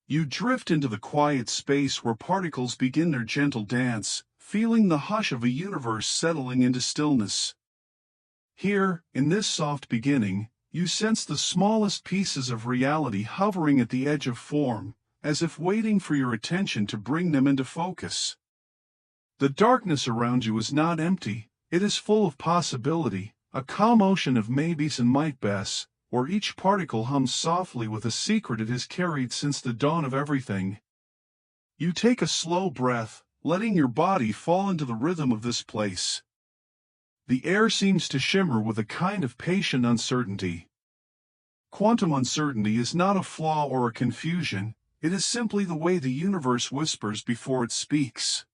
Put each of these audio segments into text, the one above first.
You drift into the quiet space where particles begin their gentle dance, feeling the hush of a universe settling into stillness. Here, in this soft beginning, you sense the smallest pieces of reality hovering at the edge of form, as if waiting for your attention to bring them into focus. The darkness around you is not empty, it is full of possibility, a calm ocean of maybes and might-bes, where each particle hums softly with a secret it has carried since the dawn of everything. You take a slow breath, letting your body fall into the rhythm of this place. The air seems to shimmer with a kind of patient uncertainty. Quantum uncertainty is not a flaw or a confusion, it is simply the way the universe whispers before it speaks.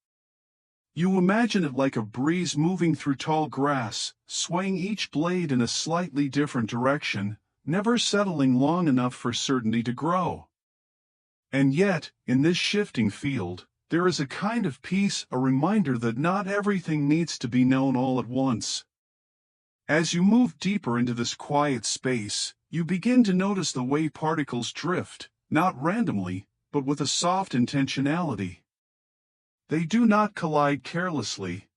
You imagine it like a breeze moving through tall grass, swaying each blade in a slightly different direction, never settling long enough for certainty to grow. And yet, in this shifting field, there is a kind of peace, a reminder that not everything needs to be known all at once. As you move deeper into this quiet space, you begin to notice the way particles drift, not randomly, but with a soft intentionality. They do not collide carelessly.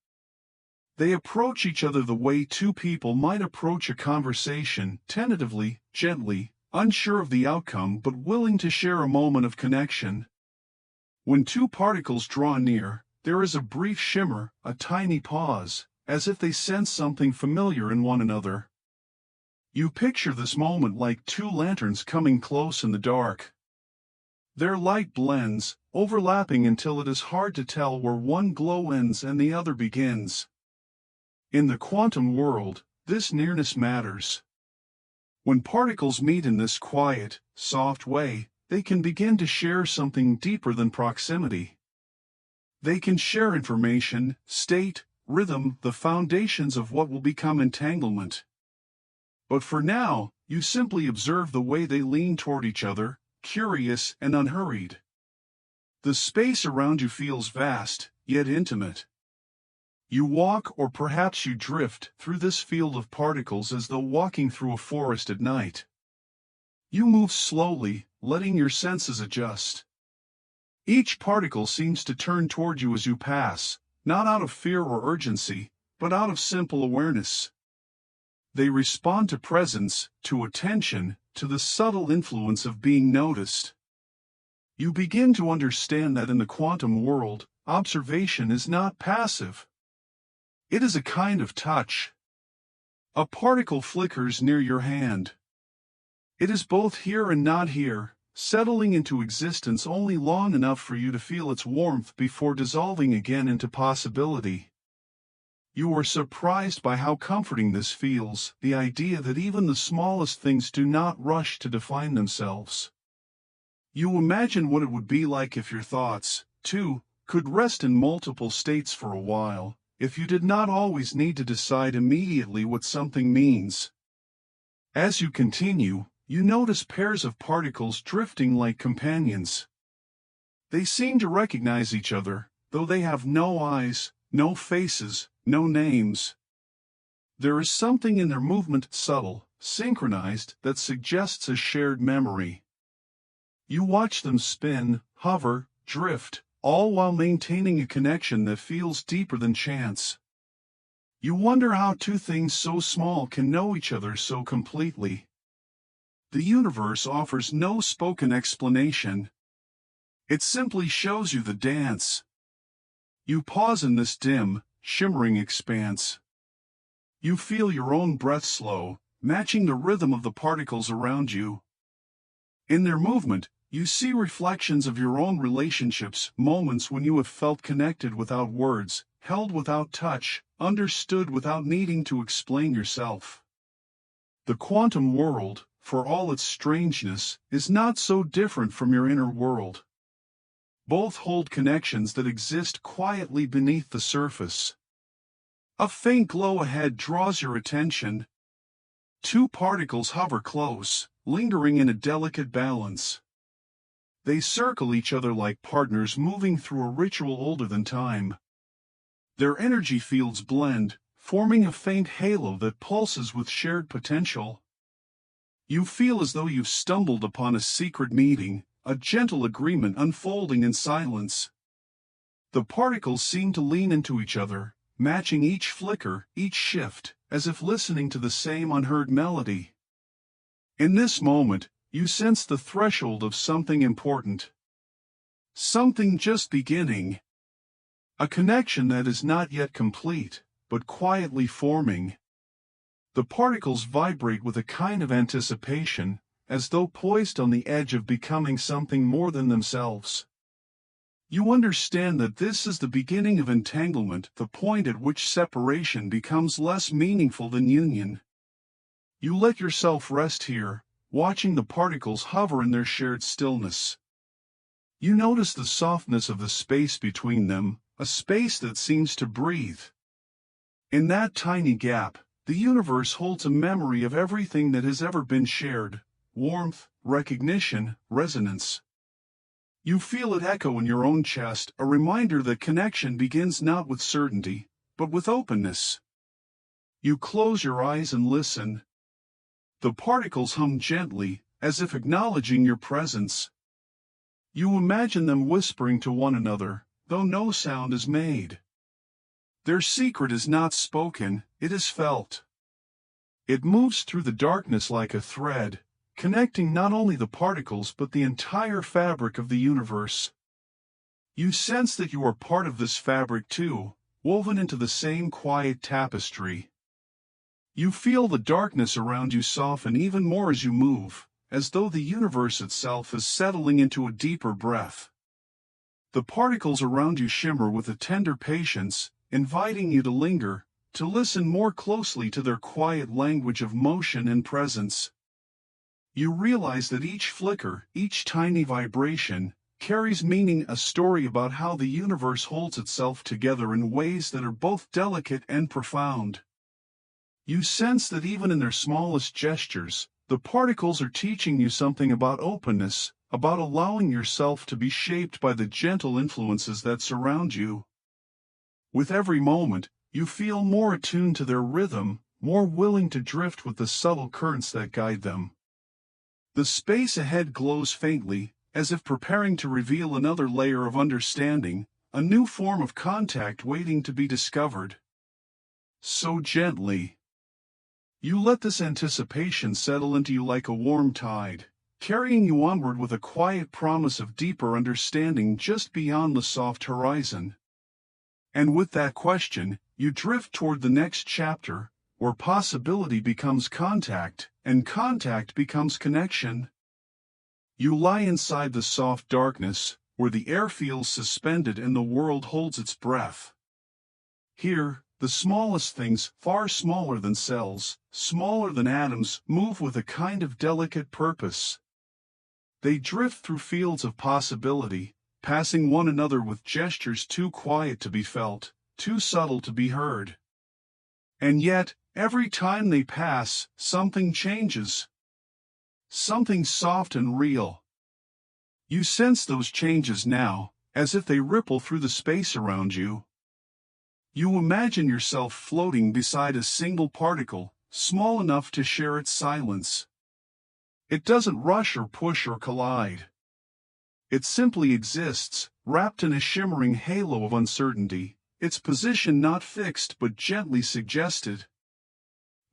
They approach each other the way two people might approach a conversation, tentatively, gently, unsure of the outcome but willing to share a moment of connection. When two particles draw near, there is a brief shimmer, a tiny pause, as if they sense something familiar in one another. You picture this moment like two lanterns coming close in the dark. Their light blends, overlapping until it is hard to tell where one glow ends and the other begins. In the quantum world, this nearness matters. When particles meet in this quiet, soft way, they can begin to share something deeper than proximity. They can share information, state, rhythm, the foundations of what will become entanglement. But for now, you simply observe the way they lean toward each other, curious and unhurried. The space around you feels vast, yet intimate. You walk, or perhaps you drift, through this field of particles as though walking through a forest at night. You move slowly, letting your senses adjust. Each particle seems to turn toward you as you pass, not out of fear or urgency, but out of simple awareness. They respond to presence, to attention, to the subtle influence of being noticed. You begin to understand that in the quantum world, observation is not passive. It is a kind of touch. A particle flickers near your hand. It is both here and not here, settling into existence only long enough for you to feel its warmth before dissolving again into possibility. You are surprised by how comforting this feels, the idea that even the smallest things do not rush to define themselves. You imagine what it would be like if your thoughts, too, could rest in multiple states for a while, if you did not always need to decide immediately what something means. As you continue, you notice pairs of particles drifting like companions. They seem to recognize each other, though they have no eyes, no faces, no names. There is something in their movement, subtle, synchronized, that suggests a shared memory. You watch them spin, hover, drift, all while maintaining a connection that feels deeper than chance. You wonder how two things so small can know each other so completely. The universe offers no spoken explanation. It simply shows you the dance. You pause in this dim, shimmering expanse. You feel your own breath slow, matching the rhythm of the particles around you. In their movement, you see reflections of your own relationships, moments when you have felt connected without words, held without touch, understood without needing to explain yourself. The quantum world, for all its strangeness, is not so different from your inner world. Both hold connections that exist quietly beneath the surface. A faint glow ahead draws your attention. Two particles hover close, lingering in a delicate balance. They circle each other like partners moving through a ritual older than time. Their energy fields blend, forming a faint halo that pulses with shared potential. You feel as though you've stumbled upon a secret meeting, a gentle agreement unfolding in silence. The particles seem to lean into each other, matching each flicker, each shift, as if listening to the same unheard melody. In this moment, you sense the threshold of something important. Something just beginning. A connection that is not yet complete, but quietly forming. The particles vibrate with a kind of anticipation, as though poised on the edge of becoming something more than themselves. You understand that this is the beginning of entanglement, the point at which separation becomes less meaningful than union. You let yourself rest here, watching the particles hover in their shared stillness. You notice the softness of the space between them, a space that seems to breathe. In that tiny gap, the universe holds a memory of everything that has ever been shared: warmth, recognition, resonance. You feel it echo in your own chest, a reminder that connection begins not with certainty, but with openness. You close your eyes and listen. The particles hum gently, as if acknowledging your presence. You imagine them whispering to one another, though no sound is made. Their secret is not spoken, it is felt. It moves through the darkness like a thread, connecting not only the particles but the entire fabric of the universe. You sense that you are part of this fabric too, woven into the same quiet tapestry. You feel the darkness around you soften even more as you move, as though the universe itself is settling into a deeper breath. The particles around you shimmer with a tender patience, inviting you to linger, to listen more closely to their quiet language of motion and presence. You realize that each flicker, each tiny vibration, carries meaning, a story about how the universe holds itself together in ways that are both delicate and profound. You sense that even in their smallest gestures, the particles are teaching you something about openness, about allowing yourself to be shaped by the gentle influences that surround you. With every moment, you feel more attuned to their rhythm, more willing to drift with the subtle currents that guide them. The space ahead glows faintly, as if preparing to reveal another layer of understanding, a new form of contact waiting to be discovered. So gently. You let this anticipation settle into you like a warm tide, carrying you onward with a quiet promise of deeper understanding just beyond the soft horizon. And with that question, you drift toward the next chapter, where possibility becomes contact, and contact becomes connection. You lie inside the soft darkness, where the air feels suspended and the world holds its breath. Here, the smallest things, far smaller than cells, smaller than atoms, move with a kind of delicate purpose. They drift through fields of possibility, passing one another with gestures too quiet to be felt, too subtle to be heard. And yet, every time they pass, something changes. Something soft and real. You sense those changes now, as if they ripple through the space around you. You imagine yourself floating beside a single particle, small enough to share its silence. It doesn't rush or push or collide. It simply exists, wrapped in a shimmering halo of uncertainty, its position not fixed but gently suggested.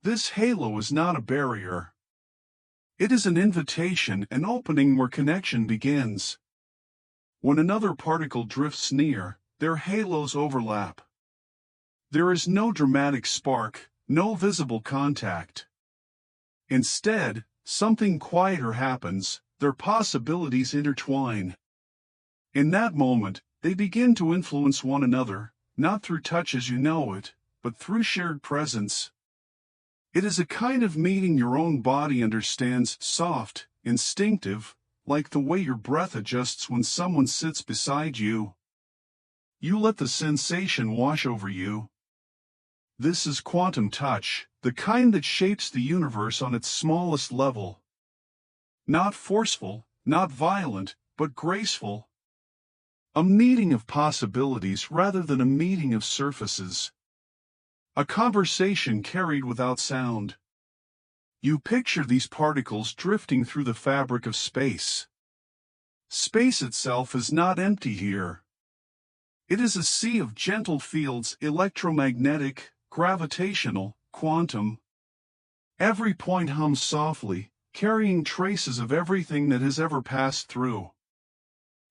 This halo is not a barrier. It is an invitation, an opening where connection begins. When another particle drifts near, their halos overlap. There is no dramatic spark, no visible contact. Instead, something quieter happens, their possibilities intertwine. In that moment, they begin to influence one another, not through touch as you know it, but through shared presence. It is a kind of meeting your own body understands, soft, instinctive, like the way your breath adjusts when someone sits beside you. You let the sensation wash over you. This is quantum touch, the kind that shapes the universe on its smallest level. Not forceful, not violent, but graceful. A meeting of possibilities rather than a meeting of surfaces. A conversation carried without sound. You picture these particles drifting through the fabric of space. Space itself is not empty here. It is a sea of gentle fields, electromagnetic, gravitational, quantum. Every point hums softly, carrying traces of everything that has ever passed through.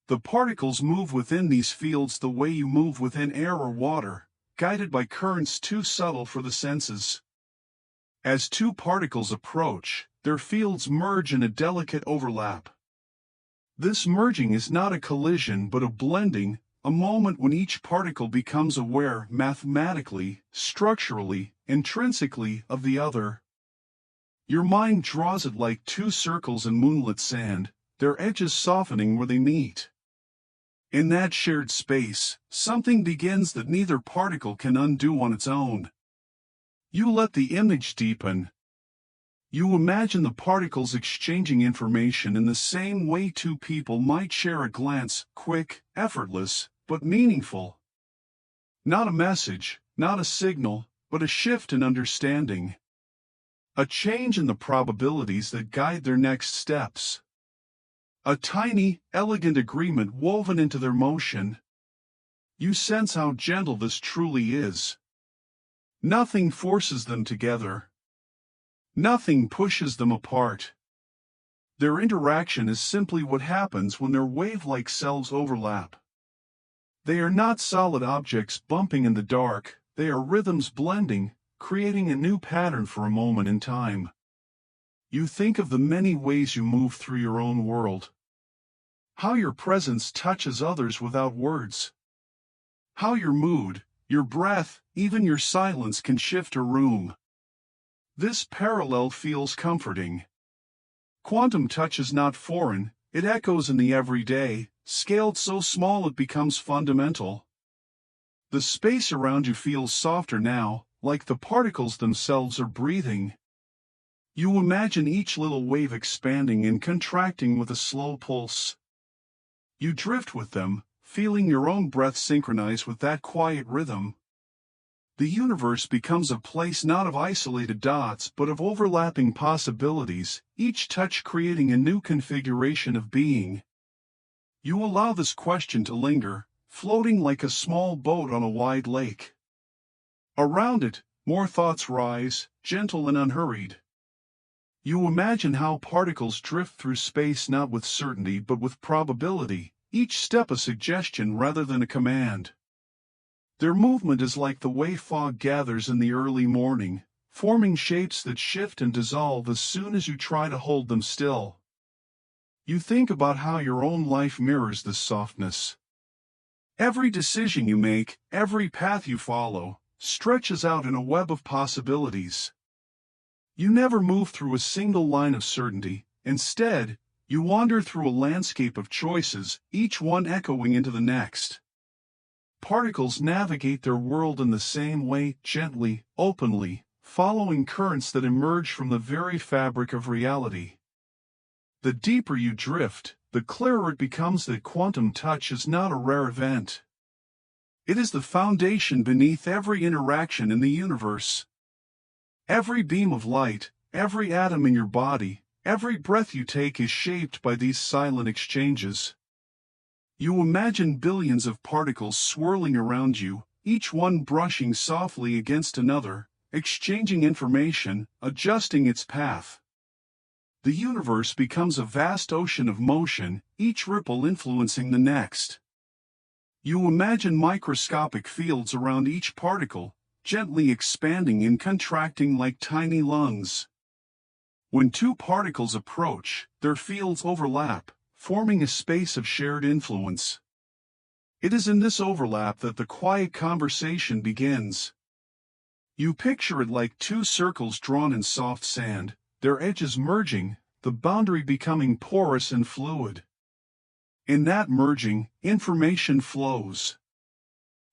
The particles move within these fields the way you move within air or water, guided by currents too subtle for the senses. As two particles approach, their fields merge in a delicate overlap. This merging is not a collision but a blending, a moment when each particle becomes aware mathematically, structurally, intrinsically of the other. Your mind draws it like two circles in moonlit sand, their edges softening where they meet. In that shared space, something begins that neither particle can undo on its own. You let the image deepen. You imagine the particles exchanging information in the same way two people might share a glance, quick, effortless, but meaningful. Not a message, not a signal, but a shift in understanding. A change in the probabilities that guide their next steps. A tiny, elegant agreement woven into their motion. You sense how gentle this truly is. Nothing forces them together. Nothing pushes them apart. Their interaction is simply what happens when their wave-like selves overlap. They are not solid objects bumping in the dark, they are rhythms blending, creating a new pattern for a moment in time. You think of the many ways you move through your own world. How your presence touches others without words. How your mood, your breath, even your silence can shift a room. This parallel feels comforting. Quantum touch is not foreign, it echoes in the everyday, scaled so small it becomes fundamental. The space around you feels softer now, like the particles themselves are breathing. You imagine each little wave expanding and contracting with a slow pulse. You drift with them, feeling your own breath synchronize with that quiet rhythm. The universe becomes a place not of isolated dots but of overlapping possibilities, each touch creating a new configuration of being. You allow this question to linger, floating like a small boat on a wide lake. Around it, more thoughts rise, gentle and unhurried. You imagine how particles drift through space not with certainty but with probability, each step a suggestion rather than a command. Their movement is like the way fog gathers in the early morning, forming shapes that shift and dissolve as soon as you try to hold them still. You think about how your own life mirrors this softness. Every decision you make, every path you follow, stretches out in a web of possibilities. You never move through a single line of certainty, instead, you wander through a landscape of choices, each one echoing into the next. Particles navigate their world in the same way, gently, openly, following currents that emerge from the very fabric of reality. The deeper you drift, the clearer it becomes that quantum touch is not a rare event. It is the foundation beneath every interaction in the universe. Every beam of light, every atom in your body, every breath you take is shaped by these silent exchanges. You imagine billions of particles swirling around you, each one brushing softly against another, exchanging information, adjusting its path. The universe becomes a vast ocean of motion, each ripple influencing the next. You imagine microscopic fields around each particle, gently expanding and contracting like tiny lungs. When two particles approach, their fields overlap, forming a space of shared influence. It is in this overlap that the quiet conversation begins. You picture it like two circles drawn in soft sand, their edges merging, the boundary becoming porous and fluid. In that merging, information flows.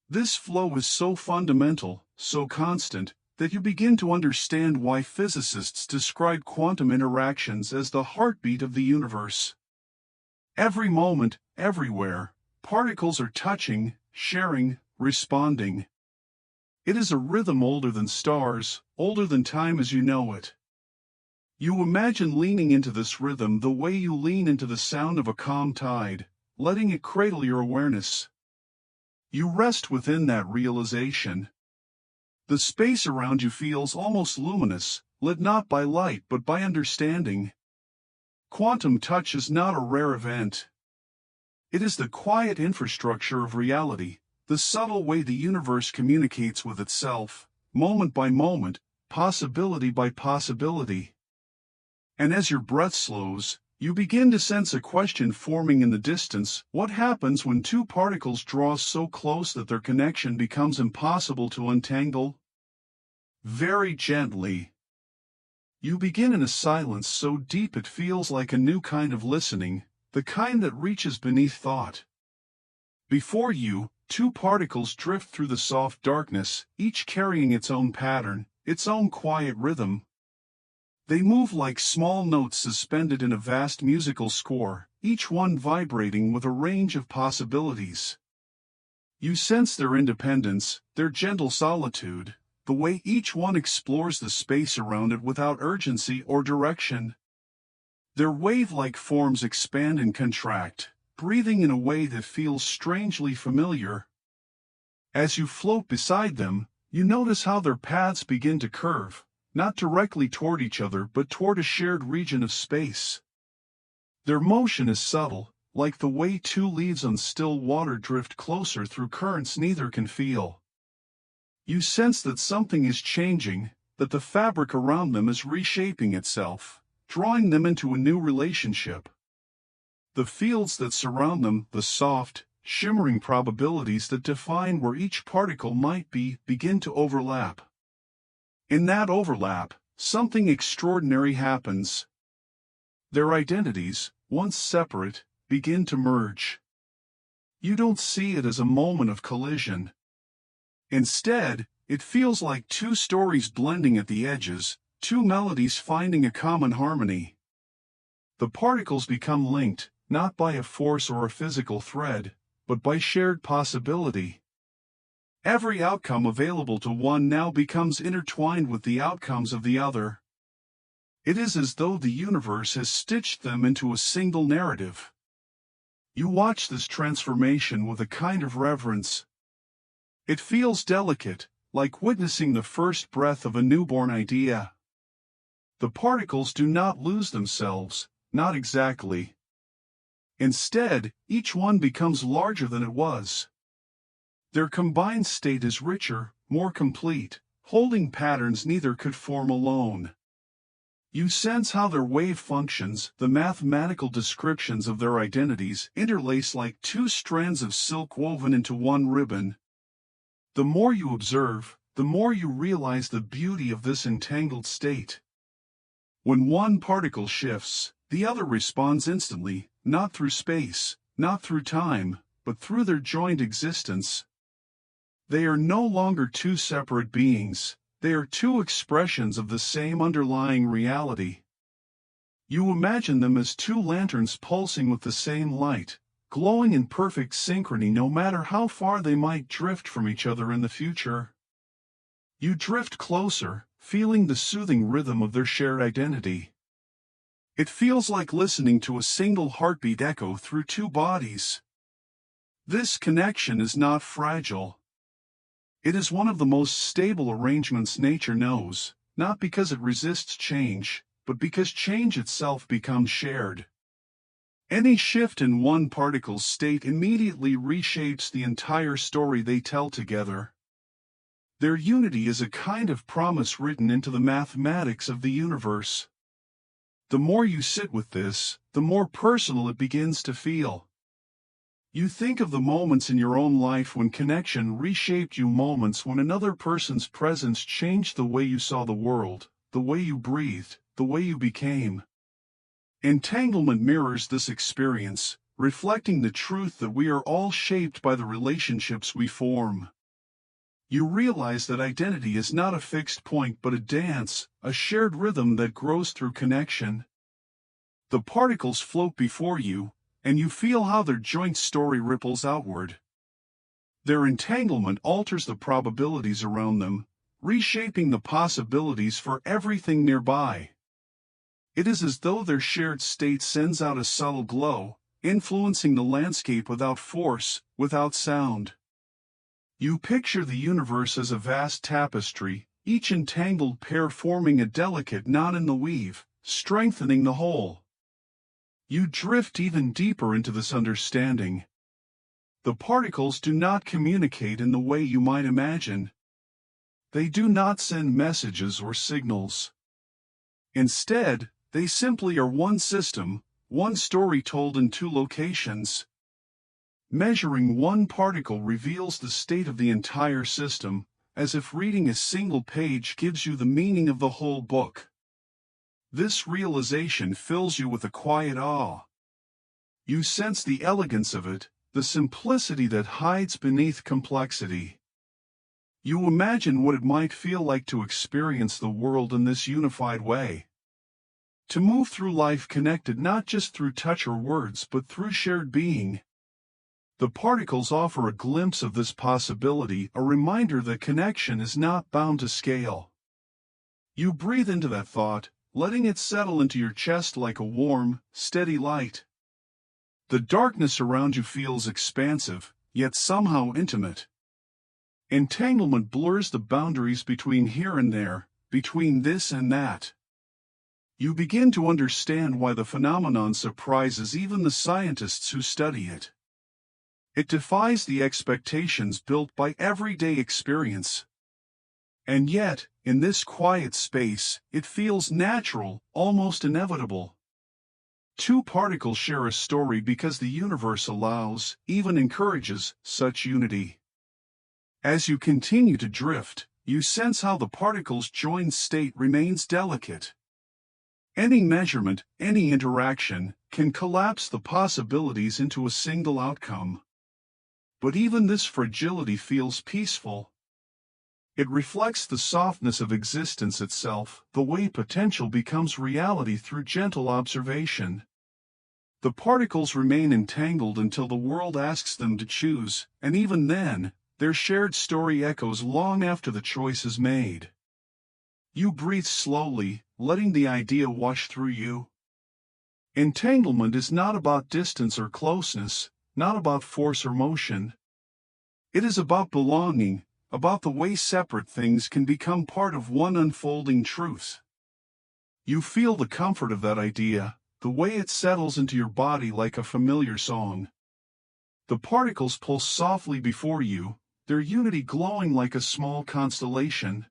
This flow is so fundamental, so constant, that you begin to understand why physicists describe quantum interactions as the heartbeat of the universe. Every moment, everywhere, particles are touching, sharing, responding. It is a rhythm older than stars, older than time as you know it. You imagine leaning into this rhythm the way you lean into the sound of a calm tide, letting it cradle your awareness. You rest within that realization. The space around you feels almost luminous, lit not by light but by understanding. Quantum touch is not a rare event. It is the quiet infrastructure of reality, the subtle way the universe communicates with itself, moment by moment, possibility by possibility. And as your breath slows, you begin to sense a question forming in the distance: what happens when two particles draw so close that their connection becomes impossible to untangle? Very gently. You begin in a silence so deep it feels like a new kind of listening, the kind that reaches beneath thought. Before you, two particles drift through the soft darkness, each carrying its own pattern, its own quiet rhythm. They move like small notes suspended in a vast musical score, each one vibrating with a range of possibilities. You sense their independence, their gentle solitude, the way each one explores the space around it without urgency or direction. Their wave-like forms expand and contract, breathing in a way that feels strangely familiar. As you float beside them, you notice how their paths begin to curve, not directly toward each other but toward a shared region of space. Their motion is subtle, like the way two leaves on still water drift closer through currents neither can feel. You sense that something is changing, that the fabric around them is reshaping itself, drawing them into a new relationship. The fields that surround them, the soft, shimmering probabilities that define where each particle might be, begin to overlap. In that overlap, something extraordinary happens. Their identities, once separate, begin to merge. You don't see it as a moment of collision. Instead, it feels like two stories blending at the edges, two melodies finding a common harmony. The particles become linked, not by a force or a physical thread, but by shared possibility. Every outcome available to one now becomes intertwined with the outcomes of the other. It is as though the universe has stitched them into a single narrative. You watch this transformation with a kind of reverence. It feels delicate, like witnessing the first breath of a newborn idea. The particles do not lose themselves, not exactly. Instead, each one becomes larger than it was. Their combined state is richer, more complete, holding patterns neither could form alone. You sense how their wave functions, the mathematical descriptions of their identities, interlace like two strands of silk woven into one ribbon. The more you observe, the more you realize the beauty of this entangled state. When one particle shifts, the other responds instantly, not through space, not through time, but through their joined existence. They are no longer two separate beings, they are two expressions of the same underlying reality. You imagine them as two lanterns pulsing with the same light, glowing in perfect synchrony no matter how far they might drift from each other in the future. You drift closer, feeling the soothing rhythm of their shared identity. It feels like listening to a single heartbeat echo through two bodies. This connection is not fragile. It is one of the most stable arrangements nature knows, not because it resists change, but because change itself becomes shared. Any shift in one particle's state immediately reshapes the entire story they tell together. Their unity is a kind of promise written into the mathematics of the universe. The more you sit with this, the more personal it begins to feel. You think of the moments in your own life when connection reshaped you, moments when another person's presence changed the way you saw the world, the way you breathed, the way you became. Entanglement mirrors this experience, reflecting the truth that we are all shaped by the relationships we form. You realize that identity is not a fixed point but a dance, a shared rhythm that grows through connection. The particles float before you, and you feel how their joint story ripples outward. Their entanglement alters the probabilities around them, reshaping the possibilities for everything nearby. It is as though their shared state sends out a subtle glow, influencing the landscape without force, without sound. You picture the universe as a vast tapestry, each entangled pair forming a delicate knot in the weave, strengthening the whole. You drift even deeper into this understanding. The particles do not communicate in the way you might imagine. They do not send messages or signals. Instead, they simply are one system, one story told in two locations. Measuring one particle reveals the state of the entire system, as if reading a single page gives you the meaning of the whole book. This realization fills you with a quiet awe. You sense the elegance of it, the simplicity that hides beneath complexity. You imagine what it might feel like to experience the world in this unified way. To move through life connected not just through touch or words but through shared being. The particles offer a glimpse of this possibility, a reminder that connection is not bound to scale. You breathe into that thought, letting it settle into your chest like a warm, steady light. The darkness around you feels expansive, yet somehow intimate. Entanglement blurs the boundaries between here and there, between this and that. You begin to understand why the phenomenon surprises even the scientists who study it. It defies the expectations built by everyday experience. And yet, in this quiet space, it feels natural, almost inevitable. Two particles share a story because the universe allows, even encourages, such unity. As you continue to drift, you sense how the particles' joined state remains delicate. Any measurement, any interaction, can collapse the possibilities into a single outcome. But even this fragility feels peaceful. It reflects the softness of existence itself, the way potential becomes reality through gentle observation. The particles remain entangled until the world asks them to choose, and even then, their shared story echoes long after the choice is made. You breathe slowly, letting the idea wash through you. Entanglement is not about distance or closeness, not about force or motion. It is about belonging, about the way separate things can become part of one unfolding truth. You feel the comfort of that idea, the way it settles into your body like a familiar song. The particles pulse softly before you, their unity glowing like a small constellation.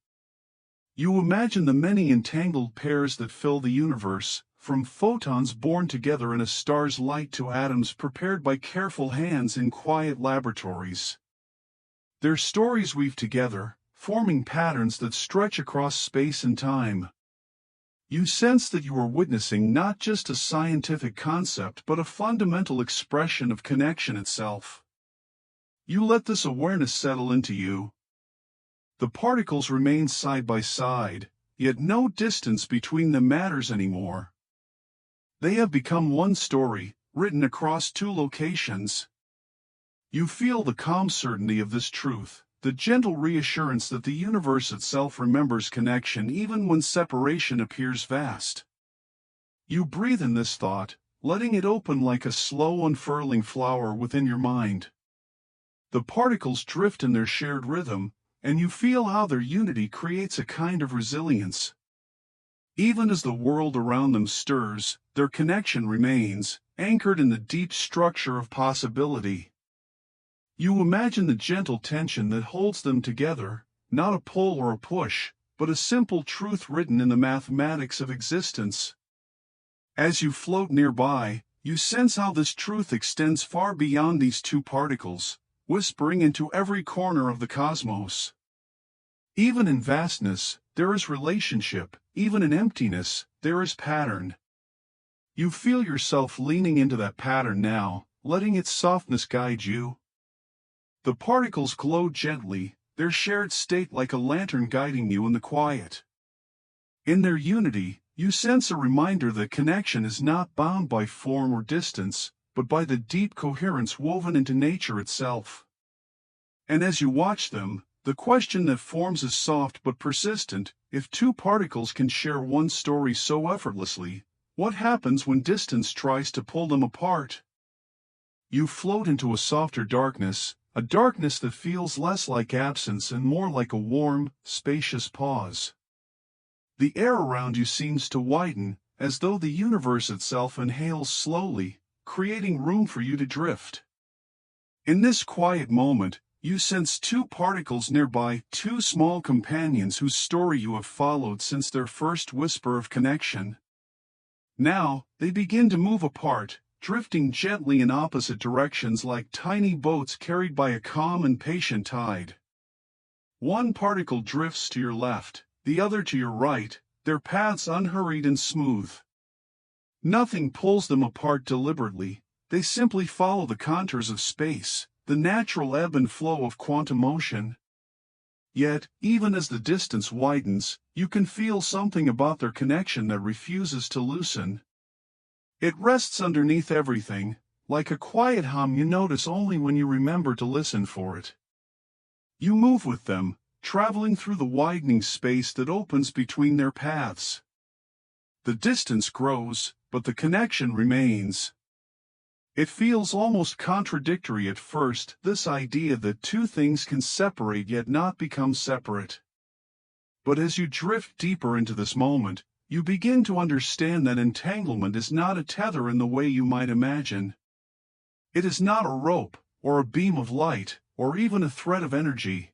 You imagine the many entangled pairs that fill the universe, from photons born together in a star's light to atoms prepared by careful hands in quiet laboratories. Their stories weave together, forming patterns that stretch across space and time. You sense that you are witnessing not just a scientific concept but a fundamental expression of connection itself. You let this awareness settle into you. The particles remain side by side, yet no distance between them matters anymore. They have become one story, written across two locations. You feel the calm certainty of this truth, the gentle reassurance that the universe itself remembers connection even when separation appears vast. You breathe in this thought, letting it open like a slow unfurling flower within your mind. The particles drift in their shared rhythm, and you feel how their unity creates a kind of resilience. Even as the world around them stirs, their connection remains, anchored in the deep structure of possibility. You imagine the gentle tension that holds them together, not a pull or a push, but a simple truth written in the mathematics of existence. As you float nearby, you sense how this truth extends far beyond these two particles, whispering into every corner of the cosmos. Even in vastness, there is relationship, even in emptiness, there is pattern. You feel yourself leaning into that pattern now, letting its softness guide you. The particles glow gently, their shared state like a lantern guiding you in the quiet. In their unity, you sense a reminder that connection is not bound by form or distance, but by the deep coherence woven into nature itself. And as you watch them, the question that forms is soft but persistent: if two particles can share one story so effortlessly, What happens when distance tries to pull them apart? You float into a softer darkness, a darkness that feels less like absence and more like a warm, spacious pause. The air around you seems to widen, as though the universe itself inhales slowly, creating room for you to drift. In this quiet moment, you sense two particles nearby, two small companions whose story you have followed since their first whisper of connection. Now, they begin to move apart, drifting gently in opposite directions like tiny boats carried by a calm and patient tide. One particle drifts to your left, the other to your right, their paths unhurried and smooth. Nothing pulls them apart deliberately, they simply follow the contours of space, the natural ebb and flow of quantum motion. Yet, even as the distance widens, you can feel something about their connection that refuses to loosen. It rests underneath everything, like a quiet hum you notice only when you remember to listen for it. You move with them, traveling through the widening space that opens between their paths. The distance grows, but the connection remains. It feels almost contradictory at first, this idea that two things can separate yet not become separate. But as you drift deeper into this moment, you begin to understand that entanglement is not a tether in the way you might imagine. It is not a rope, or a beam of light, or even a thread of energy.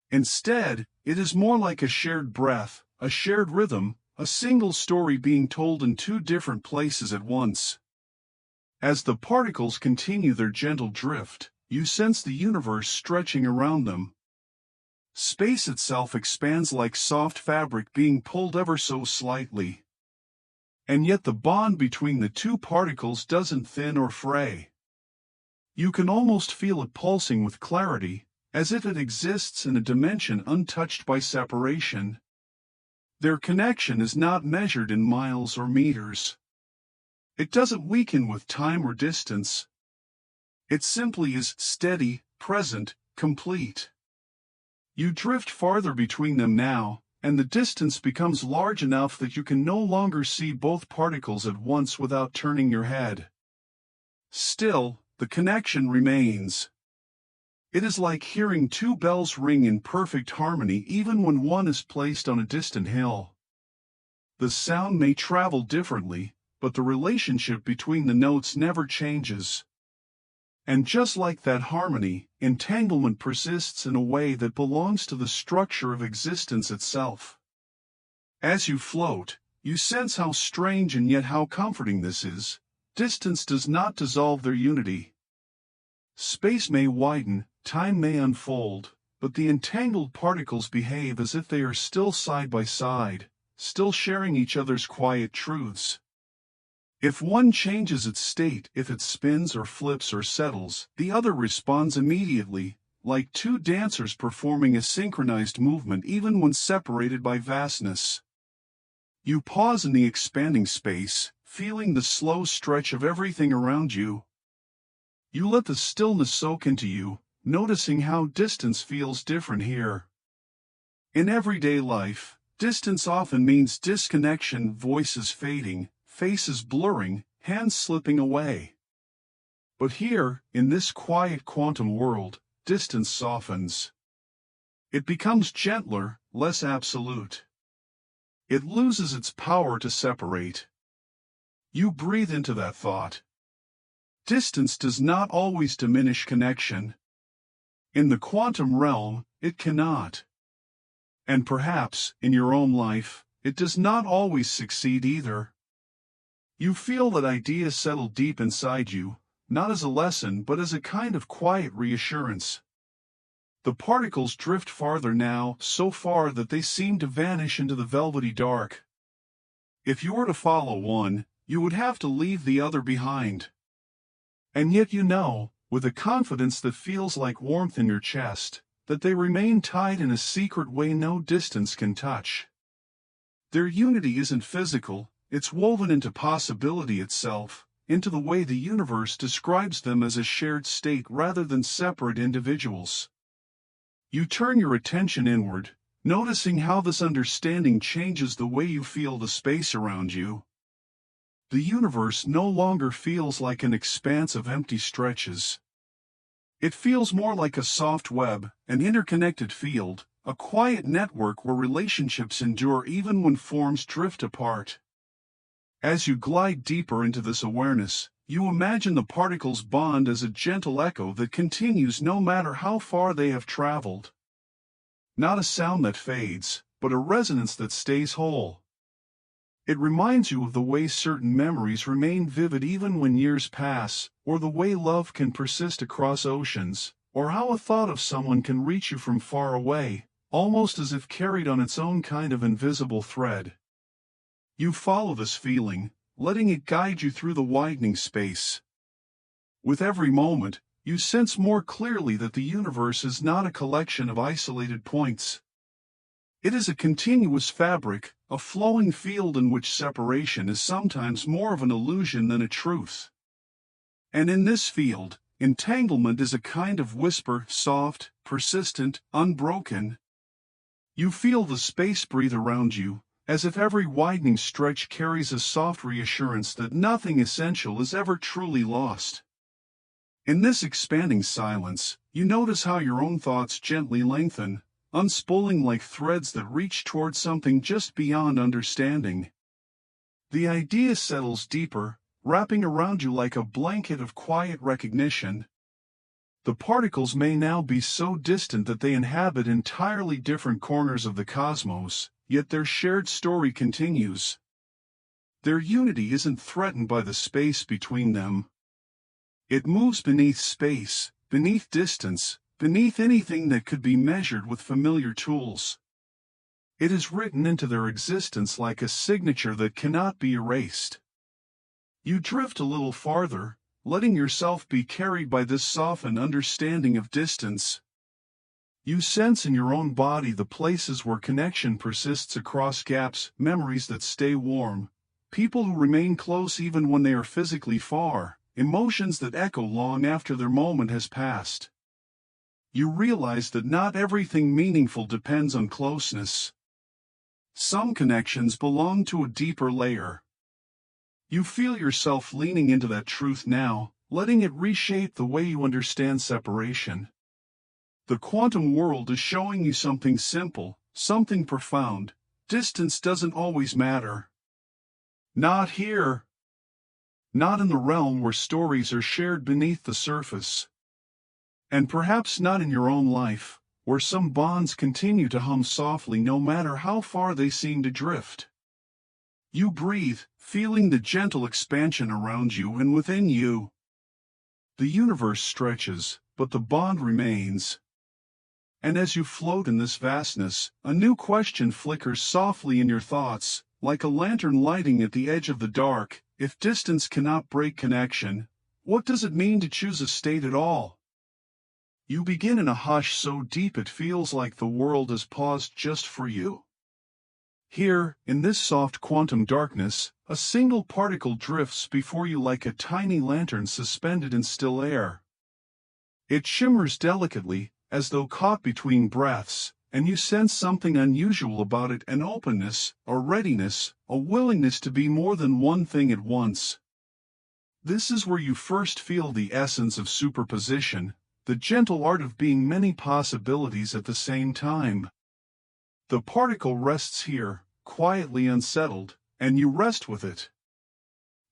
Instead, it is more like a shared breath, a shared rhythm, a single story being told in two different places at once. As the particles continue their gentle drift, you sense the universe stretching around them. Space itself expands like soft fabric being pulled ever so slightly. And yet the bond between the two particles doesn't thin or fray. You can almost feel it pulsing with clarity, as if it exists in a dimension untouched by separation. Their connection is not measured in miles or meters. It doesn't weaken with time or distance. It simply is steady, present, complete. You drift farther between them now, and the distance becomes large enough that you can no longer see both particles at once without turning your head. Still, the connection remains. It is like hearing two bells ring in perfect harmony even when one is placed on a distant hill. The sound may travel differently, but the relationship between the notes never changes. And just like that harmony, entanglement persists in a way that belongs to the structure of existence itself. As you float, you sense how strange and yet how comforting this is. Distance does not dissolve their unity. Space may widen, time may unfold, but the entangled particles behave as if they are still side by side, still sharing each other's quiet truths. If one changes its state, if it spins or flips or settles, the other responds immediately, like two dancers performing a synchronized movement even when separated by vastness. You pause in the expanding space, feeling the slow stretch of everything around you. You let the stillness soak into you, noticing how distance feels different here. In everyday life, distance often means disconnection, voices fading, faces blurring, hands slipping away. But here, in this quiet quantum world, distance softens. It becomes gentler, less absolute. It loses its power to separate. You breathe into that thought. Distance does not always diminish connection. In the quantum realm, it cannot. And perhaps, in your own life, it does not always succeed either. You feel that idea settle deep inside you, not as a lesson but as a kind of quiet reassurance. The particles drift farther now, so far that they seem to vanish into the velvety dark. If you were to follow one, you would have to leave the other behind. And yet you know, with a confidence that feels like warmth in your chest, that they remain tied in a secret way no distance can touch. Their unity isn't physical, it's woven into possibility itself, into the way the universe describes them as a shared state rather than separate individuals. You turn your attention inward, noticing how this understanding changes the way you feel the space around you. The universe no longer feels like an expanse of empty stretches. It feels more like a soft web, an interconnected field, a quiet network where relationships endure even when forms drift apart. As you glide deeper into this awareness, you imagine the particles bond as a gentle echo that continues no matter how far they have traveled. Not a sound that fades, but a resonance that stays whole. It reminds you of the way certain memories remain vivid even when years pass, or the way love can persist across oceans, or how a thought of someone can reach you from far away, almost as if carried on its own kind of invisible thread. You follow this feeling, letting it guide you through the widening space. With every moment, you sense more clearly that the universe is not a collection of isolated points. It is a continuous fabric, a flowing field in which separation is sometimes more of an illusion than a truth. And in this field, entanglement is a kind of whisper, soft, persistent, unbroken. You feel the space breathe around you, as if every widening stretch carries a soft reassurance that nothing essential is ever truly lost. In this expanding silence, you notice how your own thoughts gently lengthen, unspooling like threads that reach toward something just beyond understanding. The idea settles deeper, wrapping around you like a blanket of quiet recognition. The particles may now be so distant that they inhabit entirely different corners of the cosmos, yet their shared story continues. Their unity isn't threatened by the space between them. It moves beneath space, beneath distance, beneath anything that could be measured with familiar tools. It is written into their existence like a signature that cannot be erased. You drift a little farther, letting yourself be carried by this softened understanding of distance. You sense in your own body the places where connection persists across gaps, memories that stay warm, people who remain close even when they are physically far, emotions that echo long after their moment has passed. You realize that not everything meaningful depends on closeness. Some connections belong to a deeper layer. You feel yourself leaning into that truth now, letting it reshape the way you understand separation. The quantum world is showing you something simple, something profound. Distance doesn't always matter. Not here. Not in the realm where stories are shared beneath the surface. And perhaps not in your own life, where some bonds continue to hum softly no matter how far they seem to drift. You breathe, feeling the gentle expansion around you and within you. The universe stretches, but the bond remains. And as you float in this vastness, a new question flickers softly in your thoughts, like a lantern lighting at the edge of the dark. If distance cannot break connection, what does it mean to choose a state at all? You begin in a hush so deep it feels like the world has paused just for you. Here, in this soft quantum darkness, a single particle drifts before you like a tiny lantern suspended in still air. It shimmers delicately, as though caught between breaths, and you sense something unusual about it, an openness, a readiness, a willingness to be more than one thing at once. This is where you first feel the essence of superposition, the gentle art of being many possibilities at the same time. The particle rests here, quietly unsettled, and you rest with it.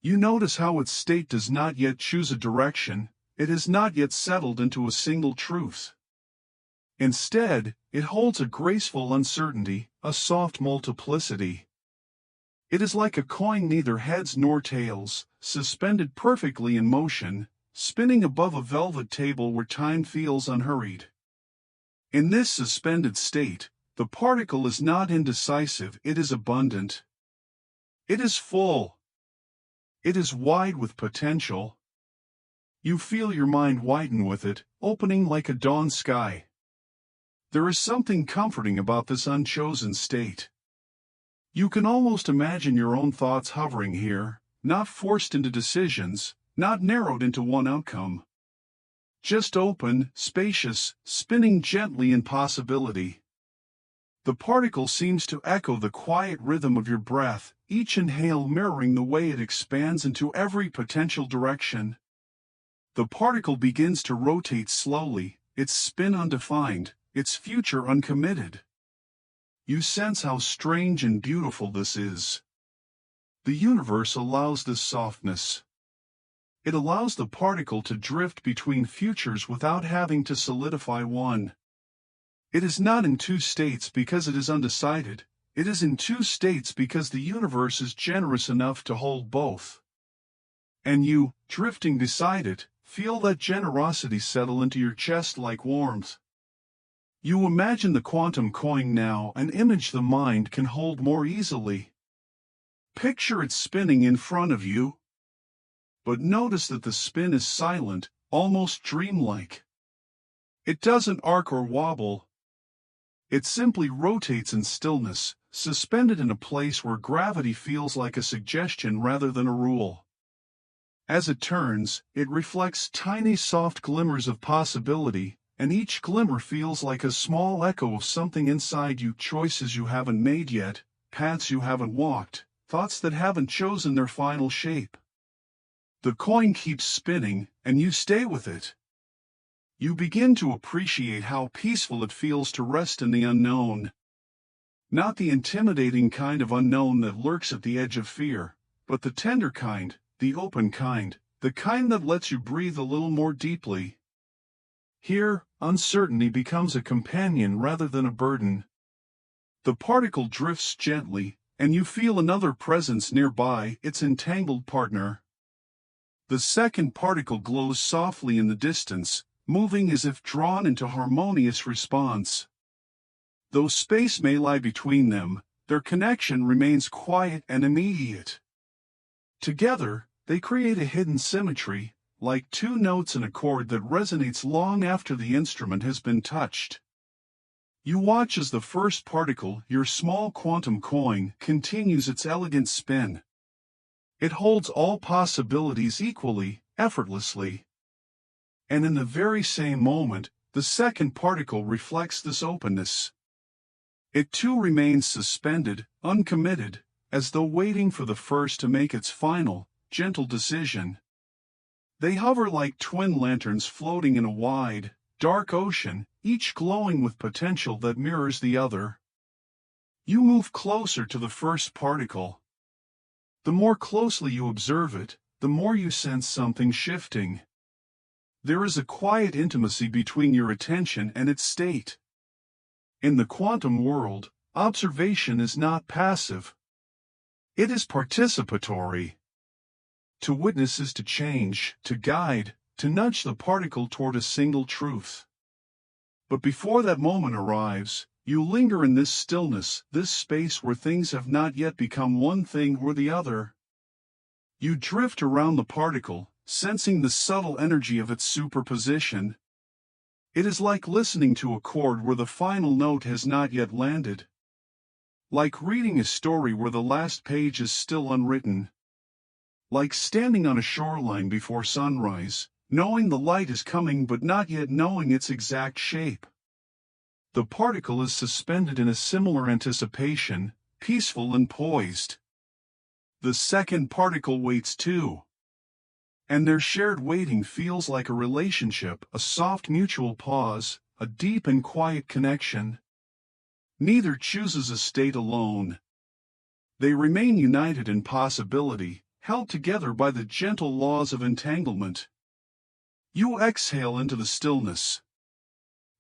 You notice how its state does not yet choose a direction, it has not yet settled into a single truth. Instead, it holds a graceful uncertainty, a soft multiplicity. It is like a coin neither heads nor tails, suspended perfectly in motion, spinning above a velvet table where time feels unhurried. In this suspended state, the particle is not indecisive, it is abundant. It is full. It is wide with potential. You feel your mind widen with it, opening like a dawn sky. There is something comforting about this unchosen state. You can almost imagine your own thoughts hovering here, not forced into decisions, not narrowed into one outcome. Just open, spacious, spinning gently in possibility. The particle seems to echo the quiet rhythm of your breath, each inhale mirroring the way it expands into every potential direction. The particle begins to rotate slowly, its spin undefined, its future uncommitted. You sense how strange and beautiful this is. The universe allows this softness. It allows the particle to drift between futures without having to solidify one. It is not in two states because it is undecided. It is in two states because the universe is generous enough to hold both. And you, drifting beside it, feel that generosity settle into your chest like warmth. You imagine the quantum coin now, an image the mind can hold more easily. Picture it spinning in front of you. But notice that the spin is silent, almost dreamlike. It doesn't arc or wobble. It simply rotates in stillness, suspended in a place where gravity feels like a suggestion rather than a rule. As it turns, it reflects tiny soft glimmers of possibility, and each glimmer feels like a small echo of something inside you, choices you haven't made yet, paths you haven't walked, thoughts that haven't chosen their final shape. The coin keeps spinning, and you stay with it. You begin to appreciate how peaceful it feels to rest in the unknown. Not the intimidating kind of unknown that lurks at the edge of fear, but the tender kind, the open kind, the kind that lets you breathe a little more deeply. Here, uncertainty becomes a companion rather than a burden. The particle drifts gently, and you feel another presence nearby, its entangled partner. The second particle glows softly in the distance, moving as if drawn into harmonious response. Though space may lie between them, their connection remains quiet and immediate. Together, they create a hidden symmetry, like two notes in a chord that resonates long after the instrument has been touched. You watch as the first particle, your small quantum coin, continues its elegant spin. It holds all possibilities equally, effortlessly. And in the very same moment, the second particle reflects this openness. It too remains suspended, uncommitted, as though waiting for the first to make its final, gentle decision. They hover like twin lanterns floating in a wide, dark ocean, each glowing with potential that mirrors the other. You move closer to the first particle. The more closely you observe it, the more you sense something shifting. There is a quiet intimacy between your attention and its state. In the quantum world, observation is not passive. It is participatory. To witness is to change, to guide, to nudge the particle toward a single truth. But before that moment arrives, you linger in this stillness, this space where things have not yet become one thing or the other. You drift around the particle, sensing the subtle energy of its superposition. It is like listening to a chord where the final note has not yet landed. Like reading a story where the last page is still unwritten. Like standing on a shoreline before sunrise, knowing the light is coming but not yet knowing its exact shape. The particle is suspended in a similar anticipation, peaceful and poised. The second particle waits too. And their shared waiting feels like a relationship, a soft mutual pause, a deep and quiet connection. Neither chooses a state alone. They remain united in possibility, held together by the gentle laws of entanglement. You exhale into the stillness.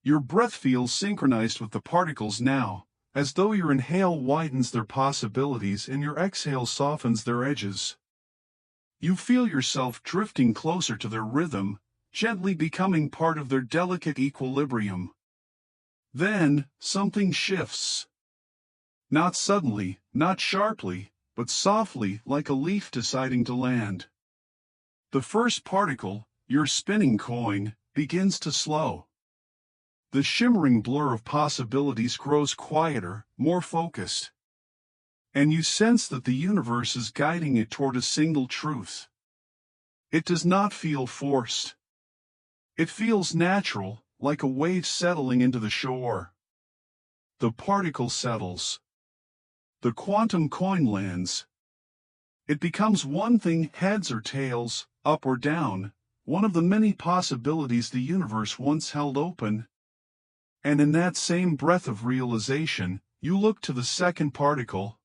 Your breath feels synchronized with the particles now, as though your inhale widens their possibilities and your exhale softens their edges. You feel yourself drifting closer to their rhythm, gently becoming part of their delicate equilibrium. Then, something shifts. Not suddenly, not sharply, but softly, like a leaf deciding to land. The first particle, your spinning coin, begins to slow. The shimmering blur of possibilities grows quieter, more focused. And you sense that the universe is guiding it toward a single truth. It does not feel forced. It feels natural, like a wave settling into the shore. The particle settles. The quantum coin lands, It becomes one thing, heads or tails, up or down, one of the many possibilities the universe once held open. And in that same breath of realization, you look to the second particle.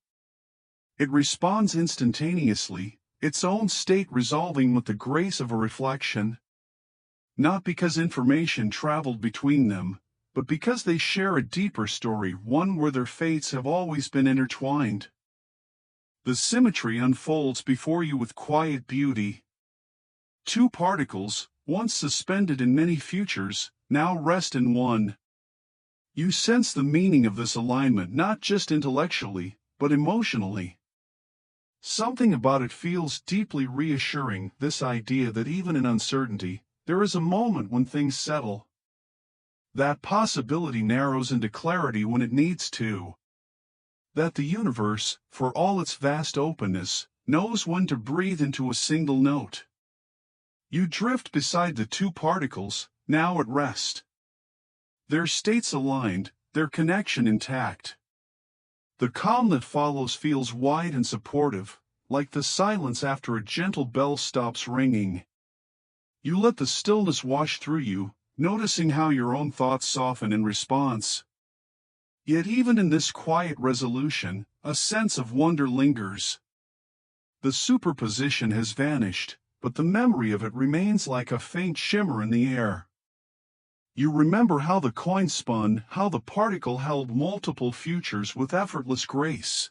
It responds instantaneously, its own state resolving with the grace of a reflection. Not because information traveled between them, but because they share a deeper story, one where their fates have always been intertwined. The symmetry unfolds before you with quiet beauty. Two particles, once suspended in many futures, now rest in one. You sense the meaning of this alignment not just intellectually, but emotionally. Something about it feels deeply reassuring, this idea that even in uncertainty, there is a moment when things settle. That possibility narrows into clarity when it needs to. That the universe, for all its vast openness, knows when to breathe into a single note. You drift beside the two particles, now at rest. Their states aligned, their connection intact. The calm that follows feels wide and supportive, like the silence after a gentle bell stops ringing. You let the stillness wash through you, noticing how your own thoughts soften in response. Yet even in this quiet resolution, a sense of wonder lingers. The superposition has vanished, but the memory of it remains like a faint shimmer in the air. You remember how the coin spun, how the particle held multiple futures with effortless grace.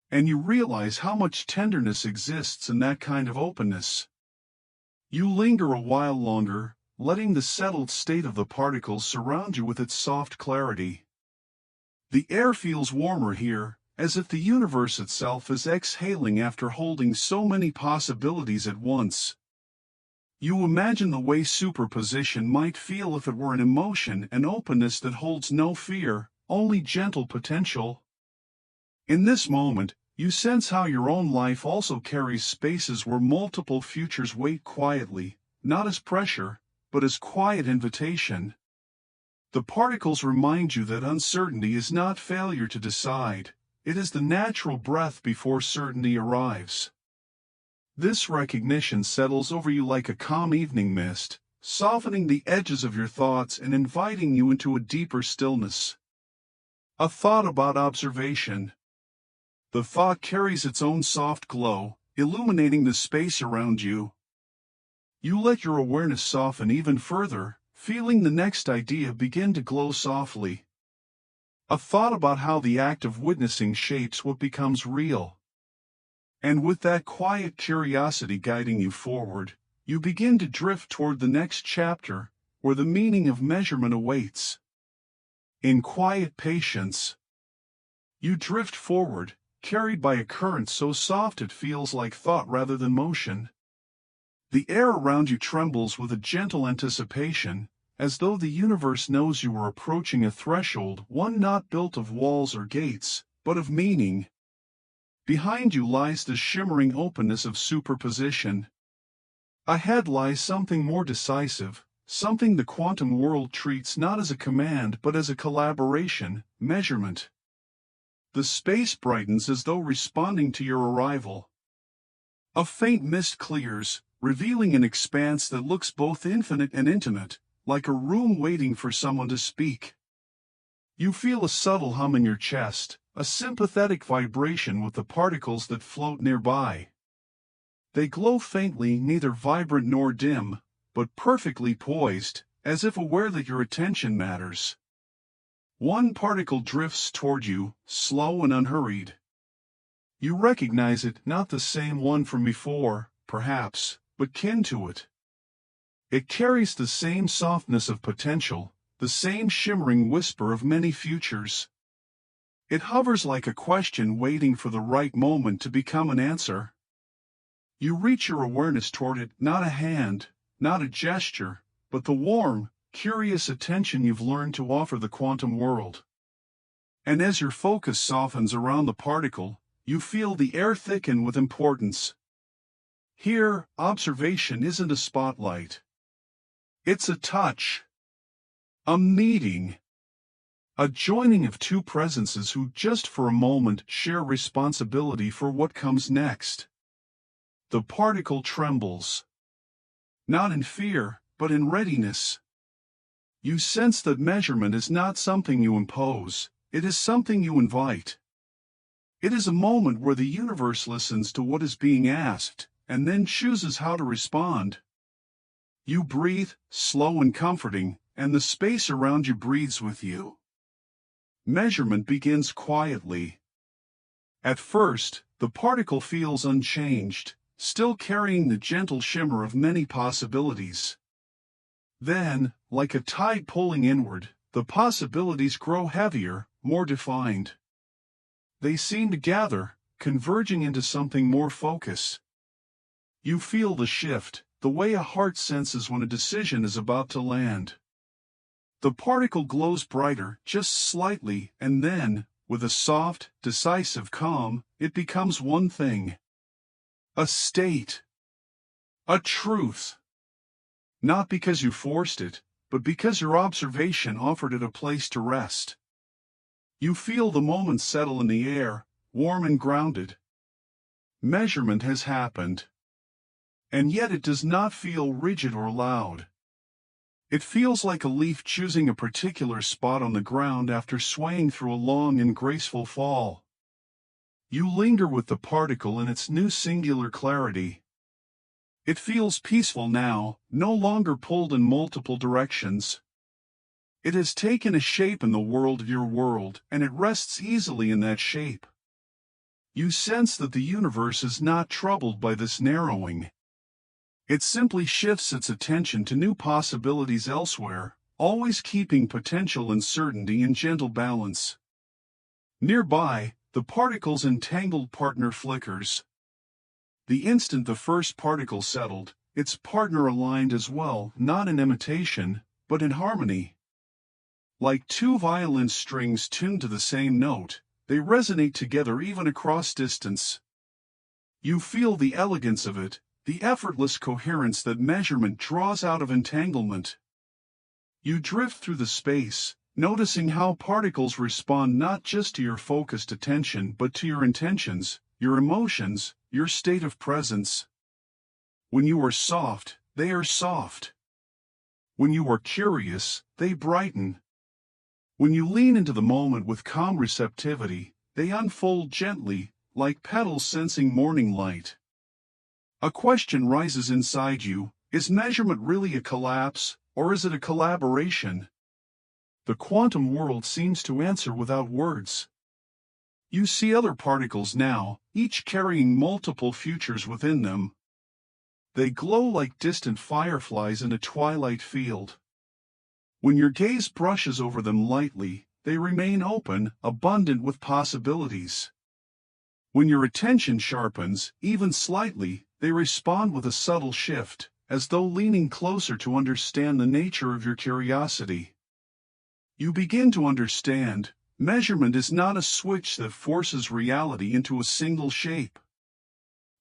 And you realize how much tenderness exists in that kind of openness. You linger a while longer, letting the settled state of the particles surround you with its soft clarity. The air feels warmer here, as if the universe itself is exhaling after holding so many possibilities at once. You imagine the way superposition might feel if it were an emotion, an openness that holds no fear, only gentle potential. In this moment, you sense how your own life also carries spaces where multiple futures wait quietly, not as pressure, but as quiet invitation. The particles remind you that uncertainty is not failure to decide, it is the natural breath before certainty arrives. This recognition settles over you like a calm evening mist, softening the edges of your thoughts and inviting you into a deeper stillness. A thought about observation. The thought carries its own soft glow, illuminating the space around you. You let your awareness soften even further, feeling the next idea begin to glow softly. A thought about how the act of witnessing shapes what becomes real. And with that quiet curiosity guiding you forward, you begin to drift toward the next chapter, where the meaning of measurement awaits. In quiet patience, you drift forward, carried by a current so soft it feels like thought rather than motion. The air around you trembles with a gentle anticipation, as though the universe knows you are approaching a threshold, one not built of walls or gates, but of meaning. Behind you lies the shimmering openness of superposition. Ahead lies something more decisive, something the quantum world treats not as a command but as a collaboration, measurement. The space brightens as though responding to your arrival. A faint mist clears, revealing an expanse that looks both infinite and intimate, like a room waiting for someone to speak. You feel a subtle hum in your chest, a sympathetic vibration with the particles that float nearby. They glow faintly, neither vibrant nor dim, but perfectly poised, as if aware that your attention matters. One particle drifts toward you, slow and unhurried. You recognize it, not the same one from before, perhaps, but kin to it. It carries the same softness of potential, the same shimmering whisper of many futures. It hovers like a question waiting for the right moment to become an answer. You reach your awareness toward it, not a hand, not a gesture, but the warm, curious attention you've learned to offer the quantum world. And as your focus softens around the particle, you feel the air thicken with importance. Here, observation isn't a spotlight. It's a touch. A meeting. A joining of two presences who just for a moment share responsibility for what comes next. The particle trembles. Not in fear, but in readiness. You sense that measurement is not something you impose, it is something you invite. It is a moment where the universe listens to what is being asked, and then chooses how to respond. You breathe, slow and comforting, and the space around you breathes with you. Measurement begins quietly. At first, the particle feels unchanged, still carrying the gentle shimmer of many possibilities. Then, like a tide pulling inward, the possibilities grow heavier, more defined. They seem to gather, converging into something more focused. You feel the shift, the way a heart senses when a decision is about to land. The particle glows brighter, just slightly, and then, with a soft, decisive calm, it becomes one thing. A state. A truth. Not because you forced it, but because your observation offered it a place to rest. You feel the moment settle in the air, warm and grounded. Measurement has happened. And yet it does not feel rigid or loud. It feels like a leaf choosing a particular spot on the ground after swaying through a long and graceful fall. You linger with the particle in its new singular clarity. It feels peaceful now, no longer pulled in multiple directions. It has taken a shape in the world of your world, and it rests easily in that shape. You sense that the universe is not troubled by this narrowing. It simply shifts its attention to new possibilities elsewhere, always keeping potential and certainty in gentle balance. Nearby, the particle's entangled partner flickers. The instant the first particle settled, its partner aligned as well, not in imitation, but in harmony. Like two violin strings tuned to the same note, they resonate together even across distance. You feel the elegance of it, the effortless coherence that measurement draws out of entanglement. You drift through the space, noticing how particles respond not just to your focused attention but to your intentions, your emotions, your state of presence. When you are soft, they are soft. When you are curious, they brighten. When you lean into the moment with calm receptivity, they unfold gently, like petals sensing morning light. A question rises inside you: is measurement really a collapse, or is it a collaboration? The quantum world seems to answer without words. You see other particles now, each carrying multiple futures within them. They glow like distant fireflies in a twilight field. When your gaze brushes over them lightly, they remain open, abundant with possibilities. When your attention sharpens, even slightly, they respond with a subtle shift, as though leaning closer to understand the nature of your curiosity. You begin to understand, measurement is not a switch that forces reality into a single shape.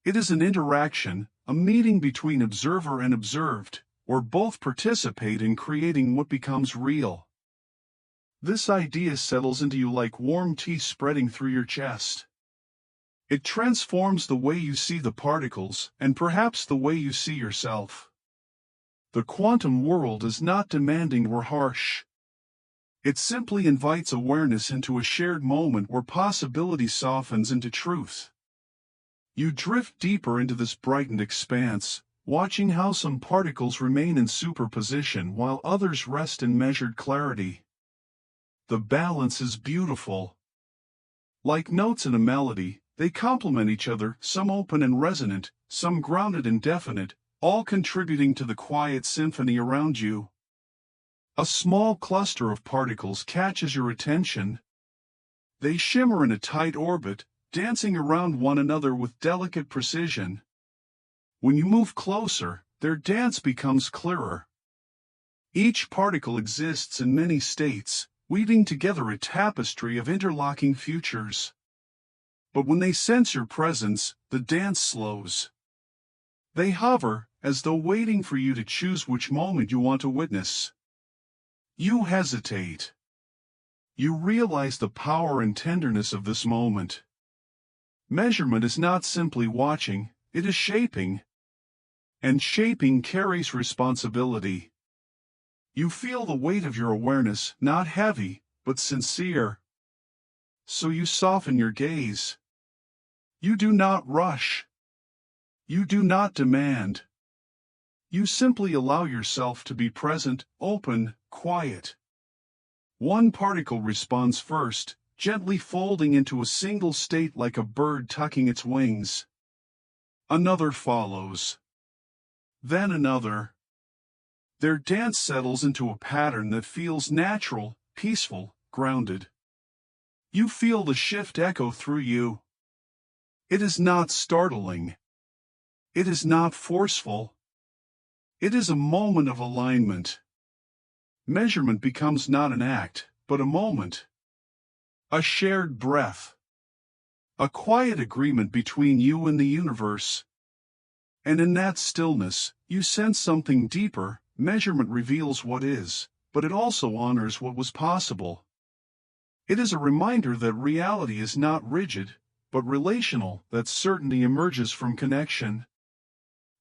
It is an interaction, a meeting between observer and observed, where both participate in creating what becomes real. This idea settles into you like warm tea spreading through your chest. It transforms the way you see the particles, and perhaps the way you see yourself. The quantum world is not demanding or harsh. It simply invites awareness into a shared moment where possibility softens into truth. You drift deeper into this brightened expanse, watching how some particles remain in superposition while others rest in measured clarity. The balance is beautiful. Like notes in a melody, they complement each other, some open and resonant, some grounded and definite, all contributing to the quiet symphony around you. A small cluster of particles catches your attention. They shimmer in a tight orbit, dancing around one another with delicate precision. When you move closer, their dance becomes clearer. Each particle exists in many states, weaving together a tapestry of interlocking futures. But when they sense your presence, the dance slows. They hover, as though waiting for you to choose which moment you want to witness. You hesitate. You realize the power and tenderness of this moment. Measurement is not simply watching, it is shaping. And shaping carries responsibility. You feel the weight of your awareness, not heavy, but sincere. So you soften your gaze. You do not rush. You do not demand. You simply allow yourself to be present, open, quiet. One particle responds first, gently folding into a single state like a bird tucking its wings. Another follows. Then another. Their dance settles into a pattern that feels natural, peaceful, grounded. You feel the shift echo through you. It is not startling. It is not forceful. It is a moment of alignment. Measurement becomes not an act, but a moment. A shared breath. A quiet agreement between you and the universe. And in that stillness, you sense something deeper. Measurement reveals what is, but it also honors what was possible. It is a reminder that reality is not rigid, but relational, that certainty emerges from connection.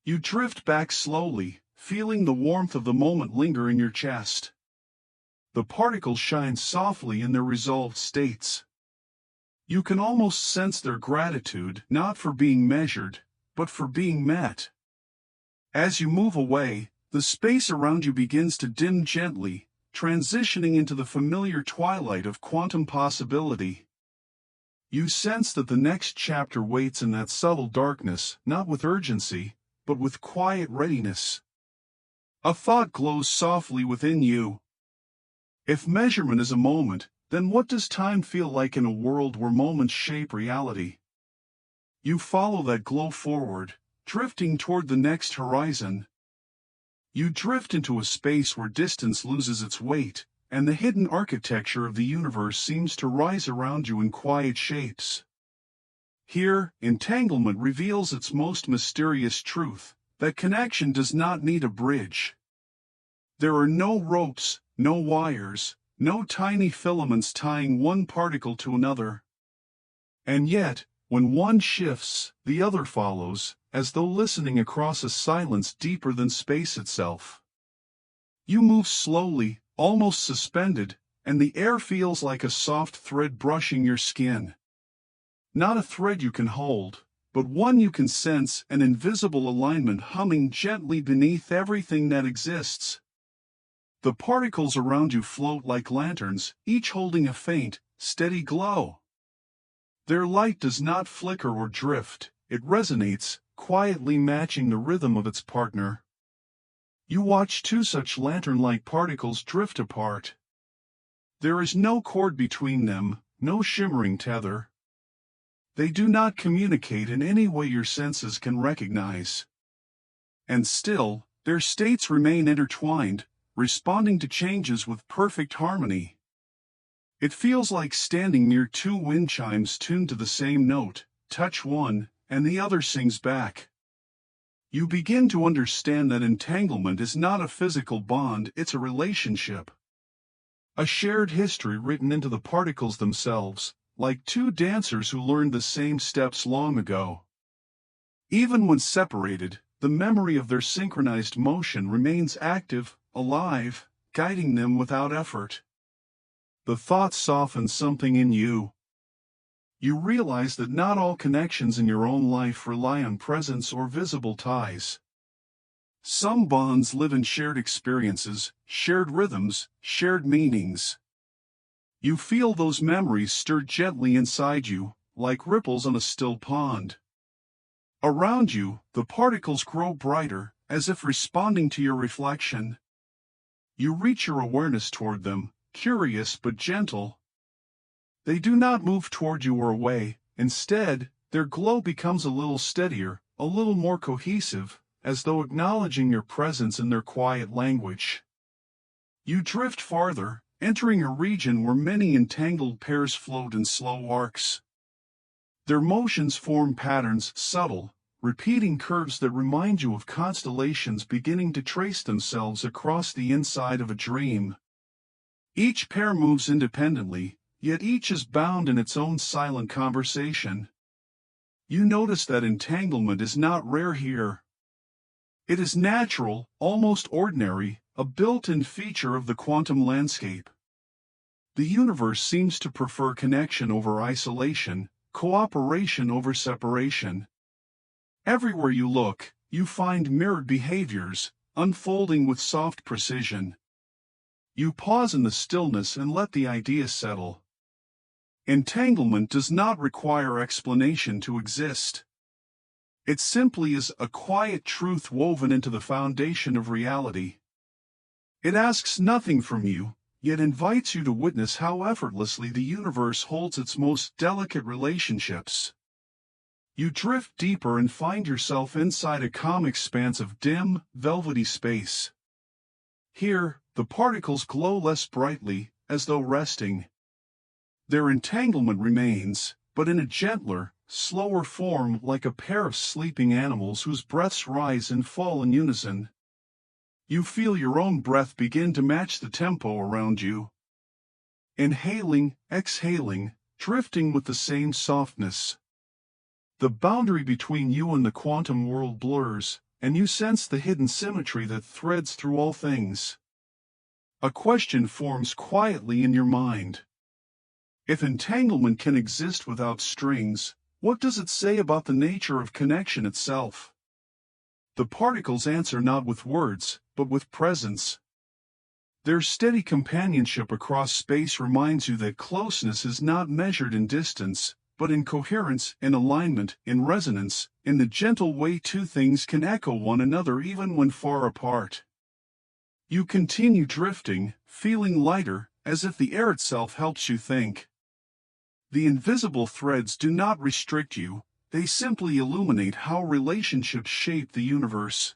You drift back slowly, feeling the warmth of the moment linger in your chest. The particles shine softly in their resolved states. You can almost sense their gratitude, not for being measured, but for being met. As you move away, the space around you begins to dim gently, transitioning into the familiar twilight of quantum possibility. You sense that the next chapter waits in that subtle darkness, not with urgency, but with quiet readiness. A thought glows softly within you. If measurement is a moment, then what does time feel like in a world where moments shape reality? You follow that glow forward, drifting toward the next horizon. You drift into a space where distance loses its weight, and the hidden architecture of the universe seems to rise around you in quiet shapes. Here, entanglement reveals its most mysterious truth, that connection does not need a bridge. There are no ropes, no wires, no tiny filaments tying one particle to another. And yet, when one shifts, the other follows, as though listening across a silence deeper than space itself. You move slowly, almost suspended, and the air feels like a soft thread brushing your skin. Not a thread you can hold, but one you can sense, an invisible alignment humming gently beneath everything that exists. The particles around you float like lanterns, each holding a faint, steady glow. Their light does not flicker or drift, it resonates, quietly matching the rhythm of its partner. You watch two such lantern-like particles drift apart. There is no cord between them, no shimmering tether. They do not communicate in any way your senses can recognize. And still, their states remain intertwined, responding to changes with perfect harmony. It feels like standing near two wind chimes tuned to the same note. Touch one, and the other sings back. You begin to understand that entanglement is not a physical bond, it's a relationship. A shared history written into the particles themselves, like two dancers who learned the same steps long ago. Even when separated, the memory of their synchronized motion remains active, alive, guiding them without effort. The thought softens something in you. You realize that not all connections in your own life rely on presence or visible ties. Some bonds live in shared experiences, shared rhythms, shared meanings. You feel those memories stir gently inside you, like ripples on a still pond. Around you, the particles grow brighter, as if responding to your reflection. You reach your awareness toward them, curious but gentle. They do not move toward you or away, instead, their glow becomes a little steadier, a little more cohesive, as though acknowledging your presence in their quiet language. You drift farther, entering a region where many entangled pairs float in slow arcs. Their motions form patterns, subtle, repeating curves that remind you of constellations beginning to trace themselves across the inside of a dream. Each pair moves independently, yet each is bound in its own silent conversation. You notice that entanglement is not rare here. It is natural, almost ordinary, a built-in feature of the quantum landscape. The universe seems to prefer connection over isolation, cooperation over separation. Everywhere you look, you find mirrored behaviors, unfolding with soft precision. You pause in the stillness and let the idea settle. Entanglement does not require explanation to exist. It simply is a quiet truth woven into the foundation of reality. It asks nothing from you, yet invites you to witness how effortlessly the universe holds its most delicate relationships. You drift deeper and find yourself inside a calm expanse of dim, velvety space. Here, the particles glow less brightly, as though resting. Their entanglement remains, but in a gentler, slower form, like a pair of sleeping animals whose breaths rise and fall in unison. You feel your own breath begin to match the tempo around you. Inhaling, exhaling, drifting with the same softness. The boundary between you and the quantum world blurs, and you sense the hidden symmetry that threads through all things. A question forms quietly in your mind. If entanglement can exist without strings, what does it say about the nature of connection itself? The particles answer not with words, but with presence. Their steady companionship across space reminds you that closeness is not measured in distance, but in coherence, in alignment, in resonance, in the gentle way two things can echo one another even when far apart. You continue drifting, feeling lighter, as if the air itself helps you think. The invisible threads do not restrict you, they simply illuminate how relationships shape the universe.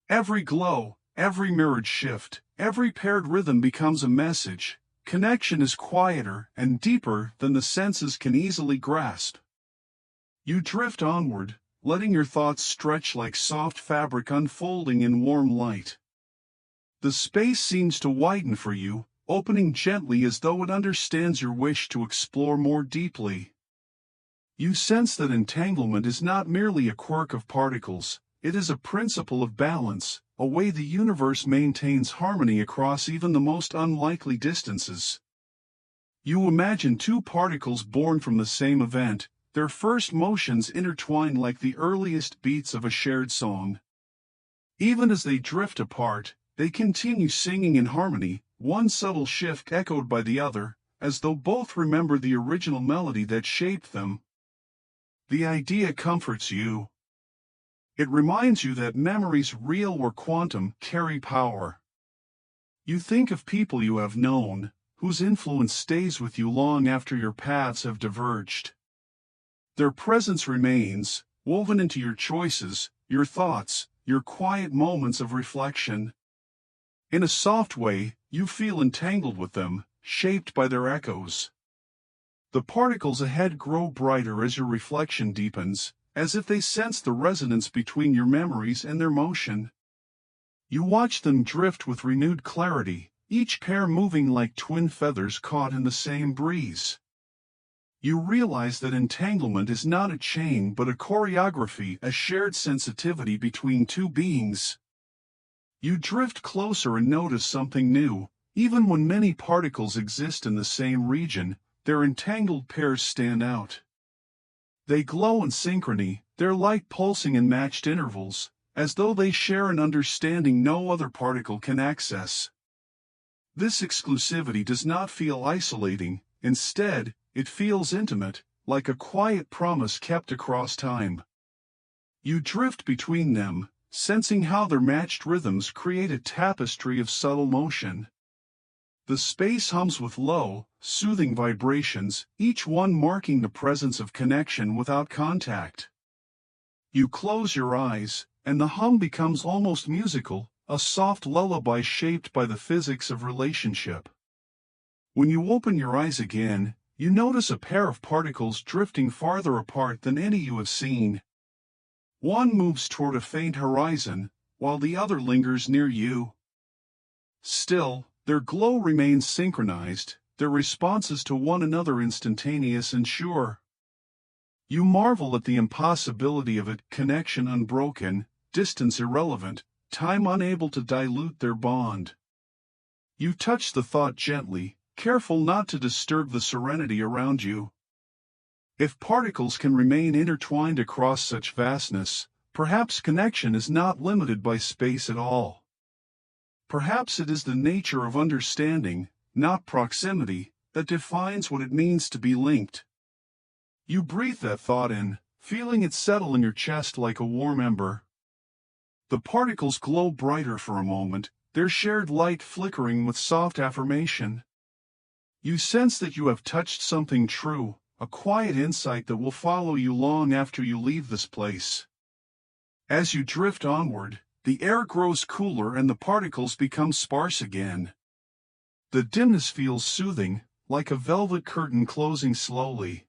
Every glow, every mirrored shift, every paired rhythm becomes a message. Connection is quieter and deeper than the senses can easily grasp. You drift onward, letting your thoughts stretch like soft fabric unfolding in warm light. The space seems to widen for you, opening gently as though it understands your wish to explore more deeply. You sense that entanglement is not merely a quirk of particles, it is a principle of balance, a way the universe maintains harmony across even the most unlikely distances. You imagine two particles born from the same event, their first motions intertwined like the earliest beats of a shared song. Even as they drift apart, they continue singing in harmony, one subtle shift echoed by the other, as though both remember the original melody that shaped them. The idea comforts you. It reminds you that memories, real or quantum, carry power. You think of people you have known, whose influence stays with you long after your paths have diverged. Their presence remains, woven into your choices, your thoughts, your quiet moments of reflection. In a soft way, you feel entangled with them, shaped by their echoes. The particles ahead grow brighter as your reflection deepens, as if they sense the resonance between your memories and their motion. You watch them drift with renewed clarity, each pair moving like twin feathers caught in the same breeze. You realize that entanglement is not a chain but a choreography, a shared sensitivity between two beings. You drift closer and notice something new. Even when many particles exist in the same region, their entangled pairs stand out. They glow in synchrony, their light pulsing in matched intervals, as though they share an understanding no other particle can access. This exclusivity does not feel isolating, instead, it feels intimate, like a quiet promise kept across time. You drift between them, sensing how their matched rhythms create a tapestry of subtle motion. The space hums with low, soothing vibrations, each one marking the presence of connection without contact. You close your eyes, and the hum becomes almost musical, a soft lullaby shaped by the physics of relationship. When you open your eyes again, you notice a pair of particles drifting farther apart than any you have seen. One moves toward a faint horizon, while the other lingers near you. Still, their glow remains synchronized, their responses to one another instantaneous and sure. You marvel at the impossibility of it, connection unbroken, distance irrelevant, time unable to dilute their bond. You touch the thought gently, careful not to disturb the serenity around you. If particles can remain intertwined across such vastness, perhaps connection is not limited by space at all. Perhaps it is the nature of understanding, not proximity, that defines what it means to be linked. You breathe that thought in, feeling it settle in your chest like a warm ember. The particles glow brighter for a moment, their shared light flickering with soft affirmation. You sense that you have touched something true, a quiet insight that will follow you long after you leave this place. As you drift onward, the air grows cooler and the particles become sparse again. The dimness feels soothing, like a velvet curtain closing slowly.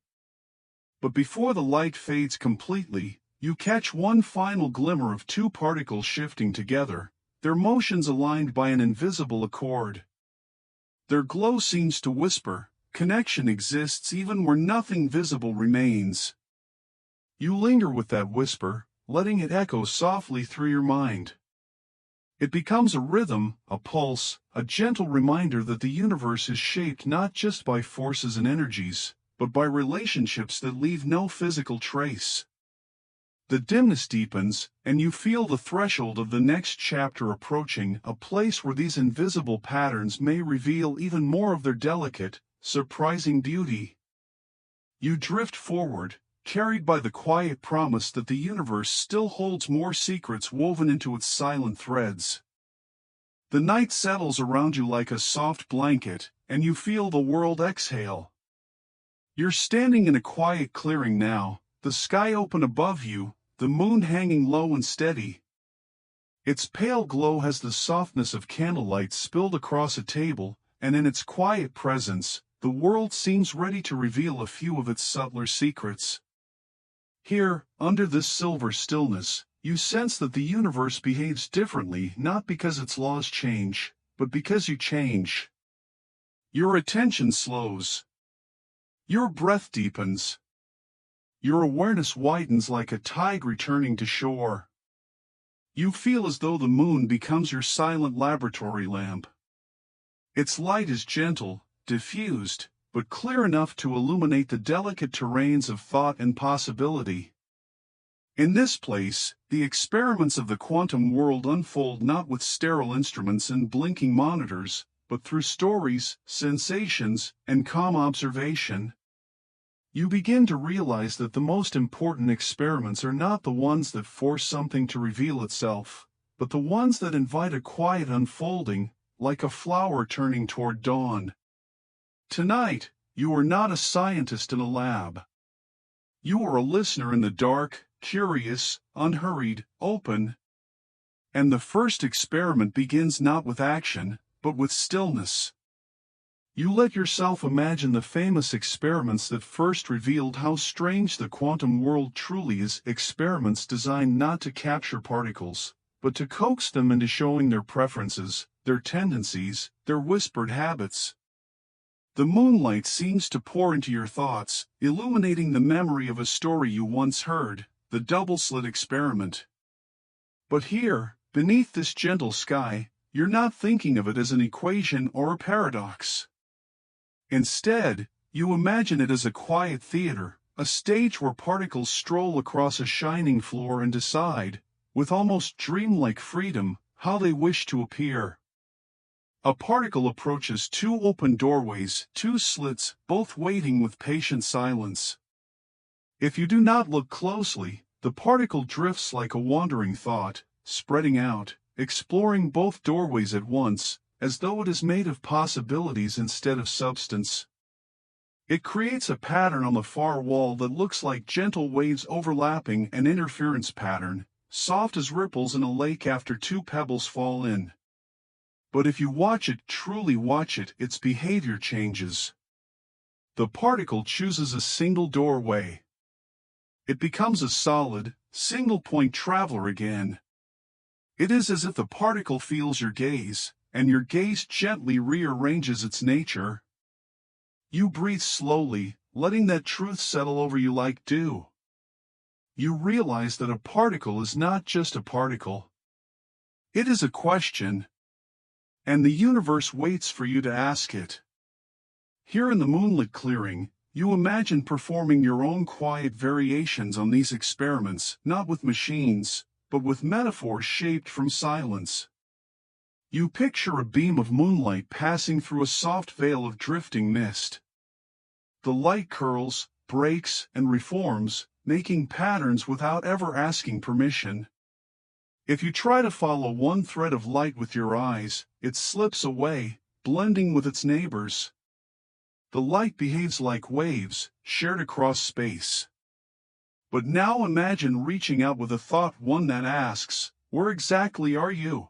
But before the light fades completely, you catch one final glimmer of two particles shifting together, their motions aligned by an invisible accord. Their glow seems to whisper, connection exists even where nothing visible remains. You linger with that whisper, letting it echo softly through your mind. It becomes a rhythm, a pulse, a gentle reminder that the universe is shaped not just by forces and energies, but by relationships that leave no physical trace. The dimness deepens, and you feel the threshold of the next chapter approaching, a place where these invisible patterns may reveal even more of their delicate, surprising beauty. You drift forward, carried by the quiet promise that the universe still holds more secrets woven into its silent threads. The night settles around you like a soft blanket, and you feel the world exhale. You're standing in a quiet clearing now, the sky open above you, the moon hanging low and steady. Its pale glow has the softness of candlelight spilled across a table, and in its quiet presence, the world seems ready to reveal a few of its subtler secrets. Here, under this silver stillness, you sense that the universe behaves differently not because its laws change, but because you change. Your attention slows. Your breath deepens. Your awareness widens like a tide returning to shore. You feel as though the moon becomes your silent laboratory lamp. Its light is gentle, diffused, but clear enough to illuminate the delicate terrains of thought and possibility. In this place, the experiments of the quantum world unfold not with sterile instruments and blinking monitors, but through stories, sensations, and calm observation. You begin to realize that the most important experiments are not the ones that force something to reveal itself, but the ones that invite a quiet unfolding, like a flower turning toward dawn. Tonight, you are not a scientist in a lab. You are a listener in the dark, curious, unhurried, open. And the first experiment begins not with action, but with stillness. You let yourself imagine the famous experiments that first revealed how strange the quantum world truly is, experiments designed not to capture particles, but to coax them into showing their preferences, their tendencies, their whispered habits. The moonlight seems to pour into your thoughts, illuminating the memory of a story you once heard, the double-slit experiment. But here, beneath this gentle sky, you're not thinking of it as an equation or a paradox. Instead, you imagine it as a quiet theater, a stage where particles stroll across a shining floor and decide, with almost dreamlike freedom, how they wish to appear. A particle approaches two open doorways, two slits, both waiting with patient silence. If you do not look closely, the particle drifts like a wandering thought, spreading out, exploring both doorways at once, as though it is made of possibilities instead of substance. It creates a pattern on the far wall that looks like gentle waves overlapping, an interference pattern, soft as ripples in a lake after two pebbles fall in. But if you watch it, truly watch it, its behavior changes. The particle chooses a single doorway. It becomes a solid, single-point traveler again. It is as if the particle feels your gaze, and your gaze gently rearranges its nature. You breathe slowly, letting that truth settle over you like dew. you realize that a particle is not just a particle. It is a question, and the universe waits for you to ask it. Here in the moonlit clearing, you imagine performing your own quiet variations on these experiments, not with machines, but with metaphors shaped from silence. You picture a beam of moonlight passing through a soft veil of drifting mist. The light curls, breaks, and reforms, making patterns without ever asking permission. If you try to follow one thread of light with your eyes, it slips away, blending with its neighbors. The light behaves like waves, shared across space. But now imagine reaching out with a thought, one that asks, "Where exactly are you?"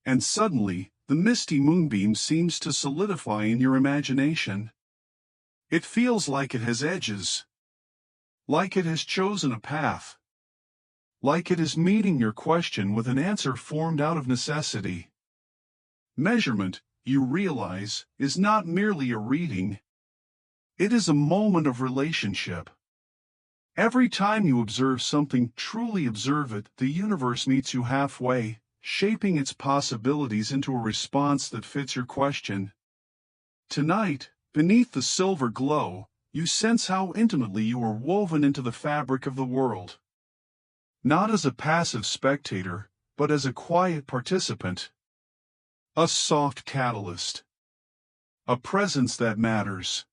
And suddenly, the misty moonbeam seems to solidify in your imagination. It feels like it has edges. Like it has chosen a path. Like it is meeting your question with an answer formed out of necessity. Measurement, you realize, is not merely a reading. It is a moment of relationship. Every time you observe something, truly observe it, the universe meets you halfway, shaping its possibilities into a response that fits your question. Tonight, beneath the silver glow, you sense how intimately you are woven into the fabric of the world. Not as a passive spectator, but as a quiet participant. A soft catalyst. A presence that matters.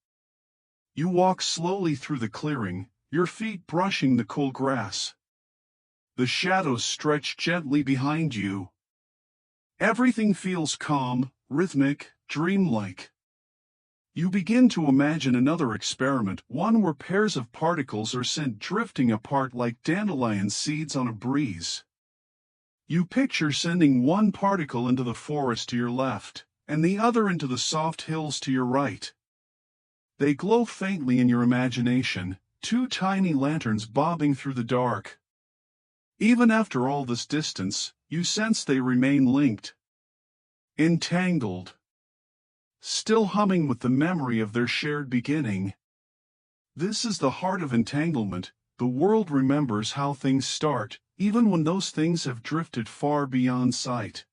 You walk slowly through the clearing, your feet brushing the cool grass. The shadows stretch gently behind you. Everything feels calm, rhythmic, dreamlike. You begin to imagine another experiment, one where pairs of particles are sent drifting apart like dandelion seeds on a breeze. You picture sending one particle into the forest to your left, and the other into the soft hills to your right. They glow faintly in your imagination, two tiny lanterns bobbing through the dark. Even after all this distance, you sense they remain linked. Entangled. Still humming with the memory of their shared beginning. This is the heart of entanglement. The world remembers how things start, even when those things have drifted far beyond sight.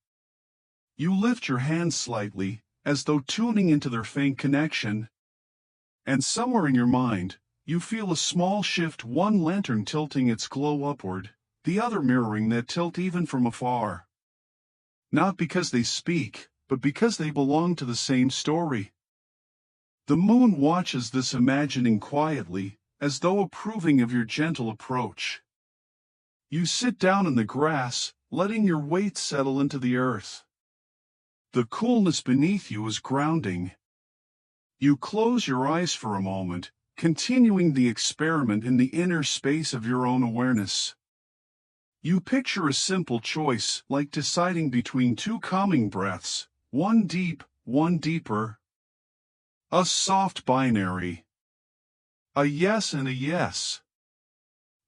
You lift your hands slightly, as though tuning into their faint connection. And somewhere in your mind, you feel a small shift, one lantern tilting its glow upward, the other mirroring that tilt even from afar. Not because they speak, but because they belong to the same story. The moon watches this imagining quietly, as though approving of your gentle approach. You sit down in the grass, letting your weight settle into the earth. The coolness beneath you is grounding. You close your eyes for a moment, continuing the experiment in the inner space of your own awareness. You picture a simple choice, like deciding between two calming breaths, one deep, one deeper. A soft binary. A yes and a yes.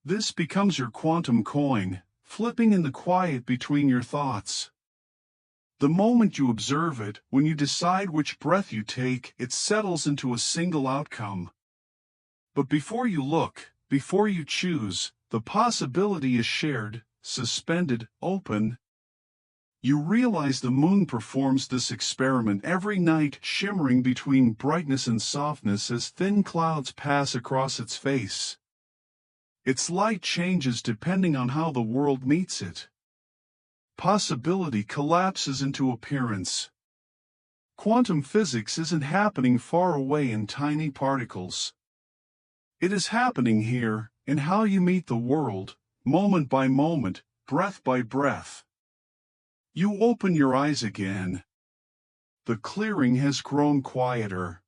This becomes your quantum coin, flipping in the quiet between your thoughts. The moment you observe it, when you decide which breath you take, it settles into a single outcome. But before you look, before you choose, the possibility is shared, suspended, open. You realize the moon performs this experiment every night, shimmering between brightness and softness as thin clouds pass across its face. Its light changes depending on how the world meets it. Possibility collapses into appearance. Quantum physics isn't happening far away in tiny particles. It is happening here, in how you meet the world, moment by moment, breath by breath. You open your eyes again. The clearing has grown quieter.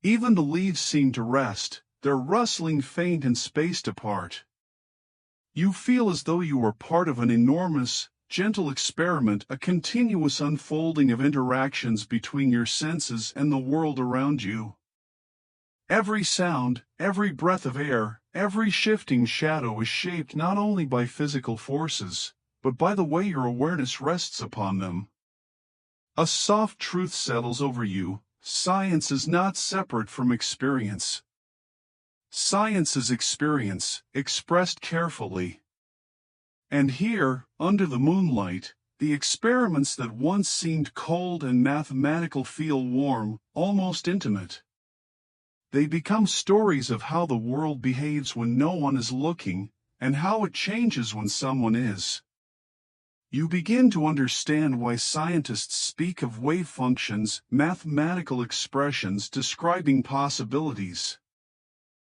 Even the leaves seem to rest, their rustling faint and spaced apart. You feel as though you are part of an enormous, gentle experiment, a continuous unfolding of interactions between your senses and the world around you. Every sound, every breath of air, every shifting shadow is shaped not only by physical forces, but by the way your awareness rests upon them. A soft truth settles over you: science is not separate from experience. Science's experience, expressed carefully. And here, under the moonlight, the experiments that once seemed cold and mathematical feel warm, almost intimate. They become stories of how the world behaves when no one is looking, and how it changes when someone is. You begin to understand why scientists speak of wave functions, mathematical expressions describing possibilities.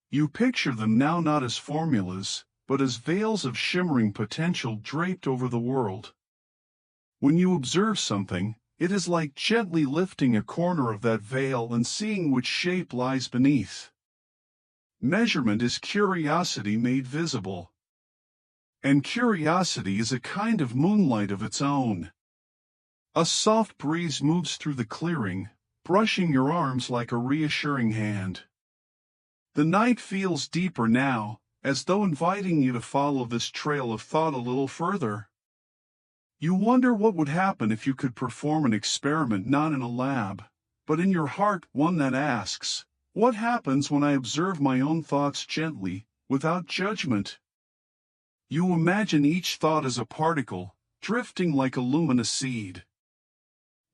You picture them now not as formulas, but as veils of shimmering potential draped over the world. When you observe something, it is like gently lifting a corner of that veil and seeing which shape lies beneath. Measurement is curiosity made visible. And curiosity is a kind of moonlight of its own. A soft breeze moves through the clearing, brushing your arms like a reassuring hand. The night feels deeper now, as though inviting you to follow this trail of thought a little further. You wonder what would happen if you could perform an experiment not in a lab, but in your heart, one that asks, what happens when I observe my own thoughts gently, without judgment? You imagine each thought as a particle, drifting like a luminous seed.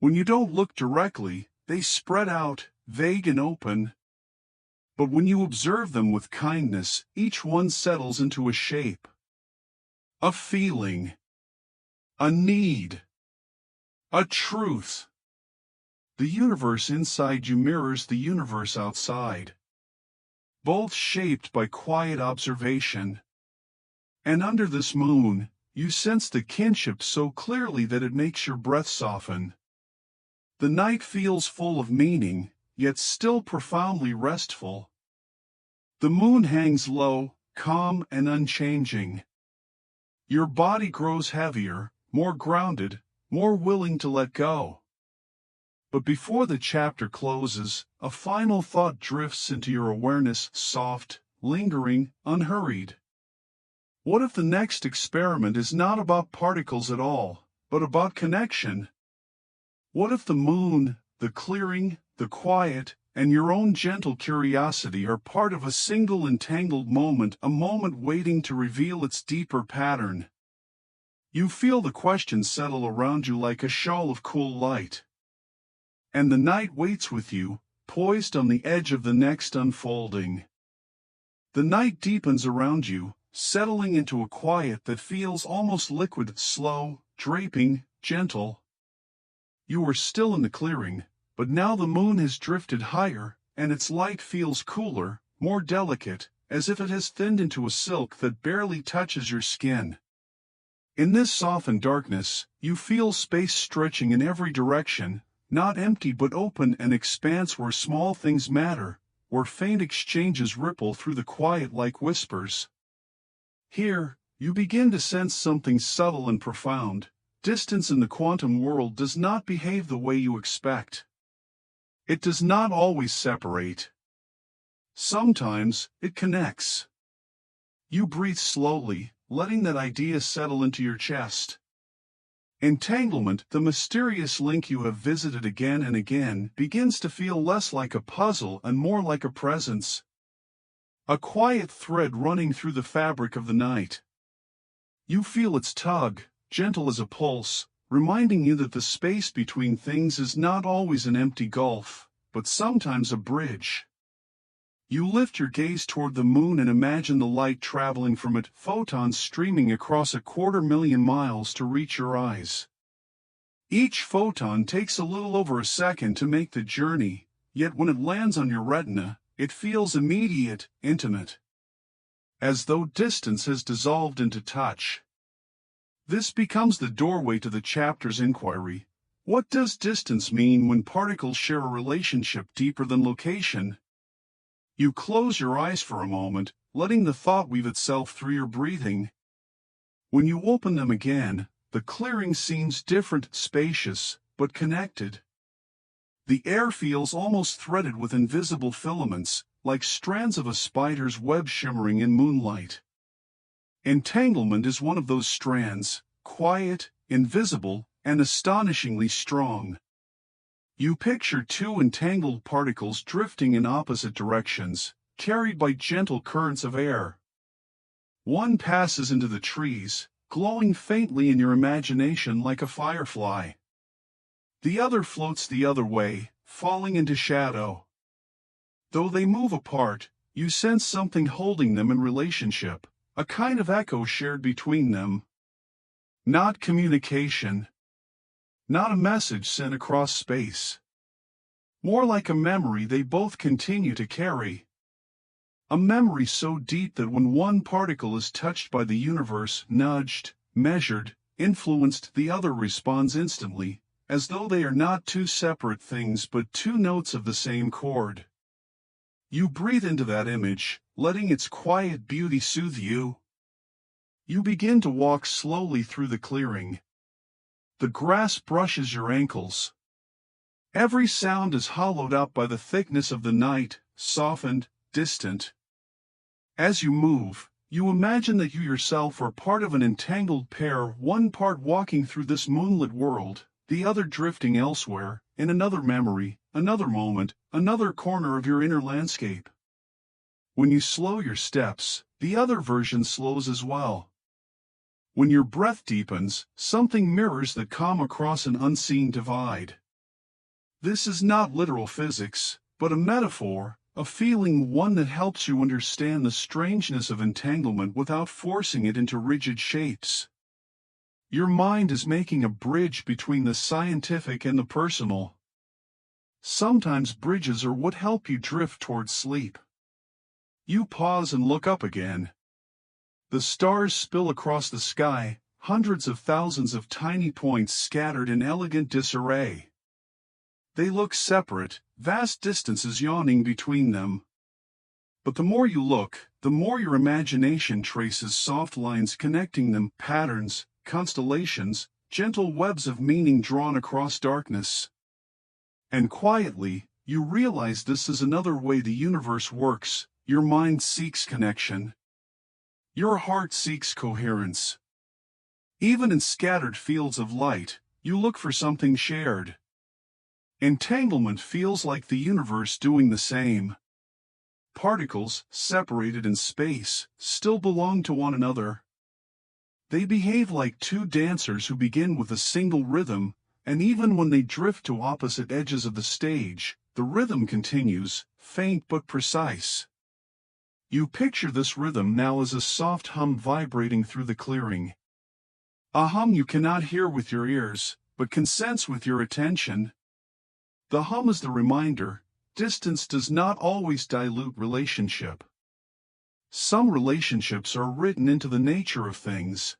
When you don't look directly, they spread out, vague and open. But when you observe them with kindness, each one settles into a shape. A feeling. A need. A truth. The universe inside you mirrors the universe outside. Both shaped by quiet observation. And under this moon, you sense the kinship so clearly that it makes your breath soften. The night feels full of meaning, yet still profoundly restful. The moon hangs low, calm and unchanging. Your body grows heavier, more grounded, more willing to let go. But before the chapter closes, a final thought drifts into your awareness, soft, lingering, unhurried. What if the next experiment is not about particles at all, but about connection? What if the moon, the clearing, the quiet, and your own gentle curiosity are part of a single entangled moment, a moment waiting to reveal its deeper pattern? You feel the question settle around you like a shawl of cool light. And the night waits with you, poised on the edge of the next unfolding. The night deepens around you, settling into a quiet that feels almost liquid, slow, draping, gentle. You are still in the clearing, but now the moon has drifted higher, and its light feels cooler, more delicate, as if it has thinned into a silk that barely touches your skin. In this softened darkness, you feel space stretching in every direction, not empty but open, an expanse where small things matter, where faint exchanges ripple through the quiet like whispers. Here, you begin to sense something subtle and profound. Distance in the quantum world does not behave the way you expect. It does not always separate. Sometimes, it connects. You breathe slowly, letting that idea settle into your chest. Entanglement, the mysterious link you have visited again and again, begins to feel less like a puzzle and more like a presence. A quiet thread running through the fabric of the night. You feel its tug, gentle as a pulse, reminding you that the space between things is not always an empty gulf, but sometimes a bridge. You lift your gaze toward the moon and imagine the light traveling from it, photons streaming across 250,000 miles to reach your eyes. Each photon takes a little over a second to make the journey, yet when it lands on your retina, it feels immediate, intimate. As though distance has dissolved into touch. This becomes the doorway to the chapter's inquiry. What does distance mean when particles share a relationship deeper than location? You close your eyes for a moment, letting the thought weave itself through your breathing. When you open them again, the clearing seems different, spacious, but connected. The air feels almost threaded with invisible filaments, like strands of a spider's web shimmering in moonlight. Entanglement is one of those strands, quiet, invisible, and astonishingly strong. You picture two entangled particles drifting in opposite directions, carried by gentle currents of air. One passes into the trees, glowing faintly in your imagination like a firefly. The other floats the other way, falling into shadow. Though they move apart, you sense something holding them in relationship, a kind of echo shared between them. Not communication. Not a message sent across space. More like a memory they both continue to carry. A memory so deep that when one particle is touched by the universe, nudged, measured, influenced, the other responds instantly, as though they are not two separate things but two notes of the same chord. You breathe into that image, letting its quiet beauty soothe you. You begin to walk slowly through the clearing. The grass brushes your ankles. Every sound is hollowed out by the thickness of the night, softened, distant. As you move, you imagine that you yourself are part of an entangled pair, one part walking through this moonlit world, the other drifting elsewhere, in another memory, another moment, another corner of your inner landscape. When you slow your steps, the other version slows as well. When your breath deepens, something mirrors the calm across an unseen divide. This is not literal physics, but a metaphor, a feeling, one that helps you understand the strangeness of entanglement without forcing it into rigid shapes. Your mind is making a bridge between the scientific and the personal. Sometimes bridges are what help you drift towards sleep. You pause and look up again. The stars spill across the sky, hundreds of thousands of tiny points scattered in elegant disarray. They look separate, vast distances yawning between them. But the more you look, the more your imagination traces soft lines connecting them, patterns, constellations, gentle webs of meaning drawn across darkness. And quietly, you realize this is another way the universe works. Your mind seeks connection. Your heart seeks coherence. Even in scattered fields of light, you look for something shared. Entanglement feels like the universe doing the same. Particles, separated in space, still belong to one another. They behave like two dancers who begin with a single rhythm, and even when they drift to opposite edges of the stage, the rhythm continues, faint but precise. You picture this rhythm now as a soft hum vibrating through the clearing. A hum you cannot hear with your ears, but can sense with your attention. The hum is the reminder, distance does not always dilute relationship. Some relationships are written into the nature of things.